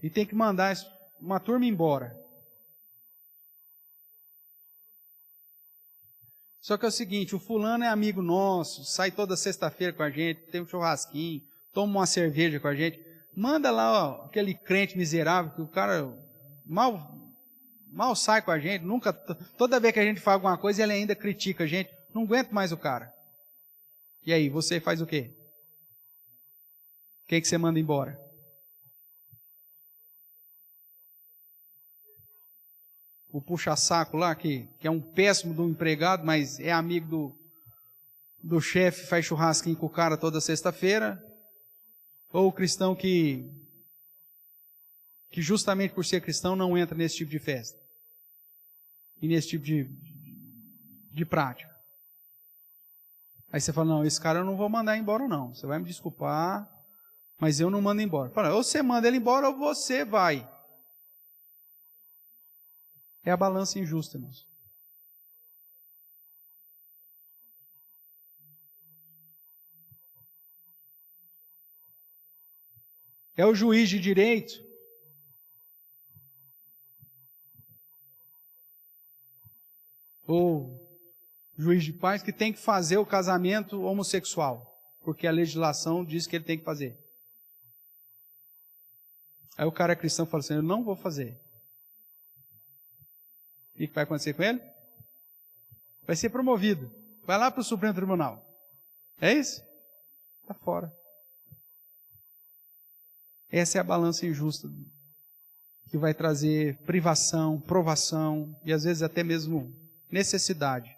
e tem que mandar uma turma embora. Só que é o seguinte, o fulano é amigo nosso, sai toda sexta-feira com a gente, tem um churrasquinho, toma uma cerveja com a gente. Manda lá aquele crente miserável que o cara mal sai com a gente, toda vez que a gente faz alguma coisa ele ainda critica a gente. Não aguento mais o cara. E aí, você faz o quê? Quem que você manda embora? O puxa-saco lá, que é um péssimo do empregado, mas é amigo do chefe faz churrasquinho com o cara toda sexta-feira, ou o cristão que justamente por ser cristão não entra nesse tipo de festa e nesse tipo de prática. Aí você fala, não, esse cara eu não vou mandar embora não, você vai me desculpar, mas eu não mando embora. Fala, ou você manda ele embora ou você vai. É a balança injusta, irmãos. É o juiz de direito ou juiz de paz que tem que fazer o casamento homossexual, porque a legislação diz que ele tem que fazer. Aí o cara cristão fala assim, eu não vou fazer. O que vai acontecer com ele? Vai ser promovido. Vai lá para o Supremo Tribunal. É isso? Está fora. Essa é a balança injusta que vai trazer privação, provação e às vezes até mesmo necessidade.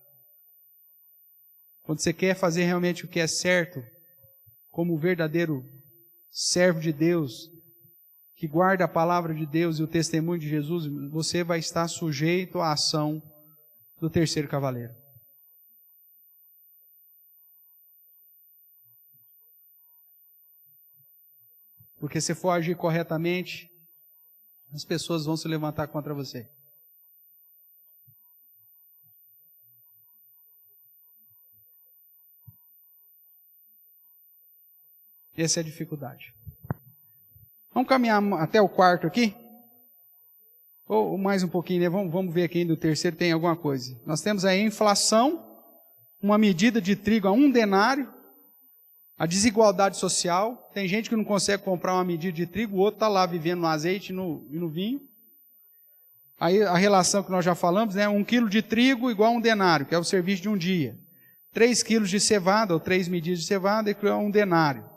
Quando você quer fazer realmente o que é certo, como o verdadeiro servo de Deus, que guarda a palavra de Deus e o testemunho de Jesus, você vai estar sujeito à ação do terceiro cavaleiro. Porque se for agir corretamente, as pessoas vão se levantar contra você. Essa é a dificuldade. Vamos caminhar até o quarto aqui? Ou mais um pouquinho, né? Vamos ver aqui ainda o terceiro tem alguma coisa. Nós temos aí a inflação, uma medida de trigo a 1 denário, a desigualdade social. Tem gente que não consegue comprar uma medida de trigo, o outro está lá vivendo no azeite e no vinho. Aí a relação que nós já falamos, né? 1 quilo de trigo igual a 1 denário, que é o serviço de um dia. 3 quilos de cevada, ou 3 medidas de cevada, igual a 1 denário.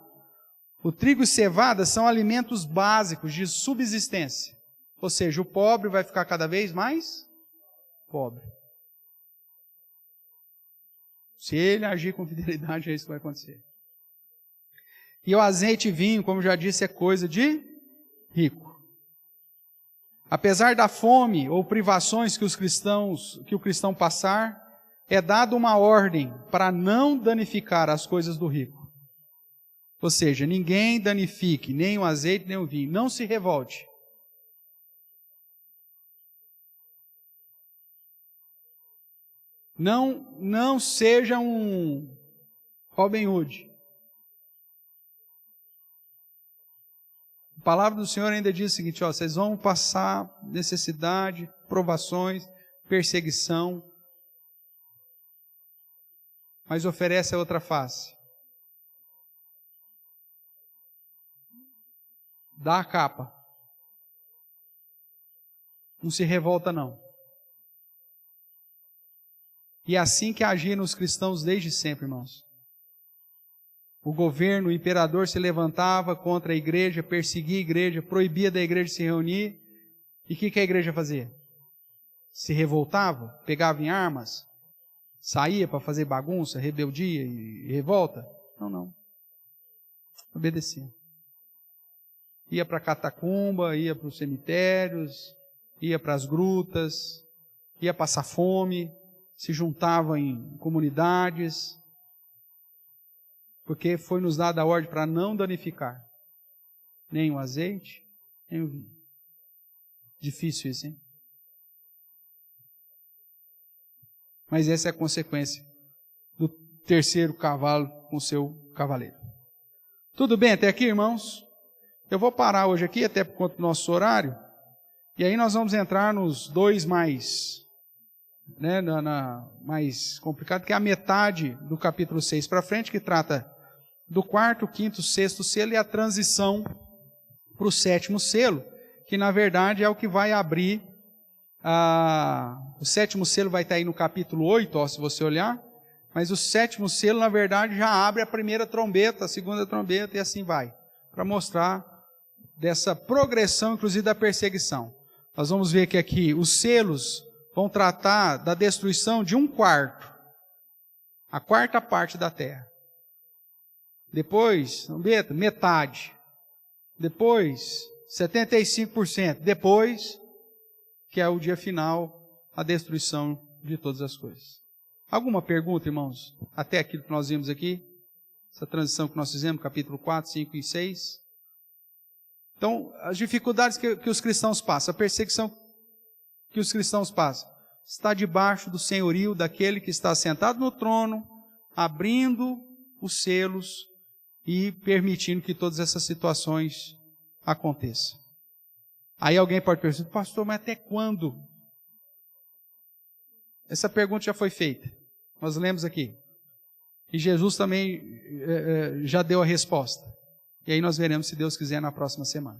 O trigo e cevada são alimentos básicos de subsistência. Ou seja, o pobre vai ficar cada vez mais pobre. Se ele agir com fidelidade, é isso que vai acontecer. E o azeite e vinho, como já disse, é coisa de rico. Apesar da fome ou privações que o cristão passar, é dada uma ordem para não danificar as coisas do rico. Ou seja, ninguém danifique nem o azeite nem o vinho. Não se revolte. Não seja um Robin Hood. A palavra do Senhor ainda diz o seguinte, ó, vocês vão passar necessidade, provações, perseguição, mas oferece a outra face. Dá a capa. Não se revolta, não. E é assim que agiram os cristãos desde sempre, irmãos. O governo, o imperador se levantava contra a igreja, perseguia a igreja, proibia da igreja se reunir. E o que a igreja fazia? Se revoltava, pegava em armas, saía para fazer bagunça, rebeldia e revolta? Não. Obedecia. Ia para a catacumba, ia para os cemitérios, ia para as grutas, ia passar fome, se juntava em comunidades, porque foi nos dada a ordem para não danificar nem o azeite, nem o vinho. Difícil isso, hein? Mas essa é a consequência do terceiro cavalo com seu cavaleiro. Tudo bem até aqui, irmãos? Eu vou parar hoje aqui, até por conta do nosso horário, e aí nós vamos entrar nos dois mais, mais complicado, que é a metade do capítulo 6 para frente, que trata do 4º, 5º, 6º selo e a transição para o 7º selo, que na verdade é o que vai abrir, o 7º selo vai estar aí no capítulo 8, ó, se você olhar, mas o 7º selo na verdade já abre a primeira trombeta, a segunda trombeta e assim vai, para mostrar dessa progressão, inclusive da perseguição. Nós vamos ver que aqui os selos vão tratar da destruição de 1/4. a quarta parte da terra. Depois, metade. Depois, 75%. Depois, que é o dia final, a destruição de todas as coisas. Alguma pergunta, irmãos? Até aquilo que nós vimos aqui? Essa transição que nós fizemos, capítulo 4, 5 e 6. Então, as dificuldades que os cristãos passam, a perseguição que os cristãos passam, está debaixo do senhorio daquele que está sentado no trono, abrindo os selos e permitindo que todas essas situações aconteçam. Aí alguém pode perguntar, pastor, mas até quando? Essa pergunta já foi feita. Nós lemos aqui. E Jesus também já deu a resposta. E aí nós veremos, se Deus quiser, na próxima semana.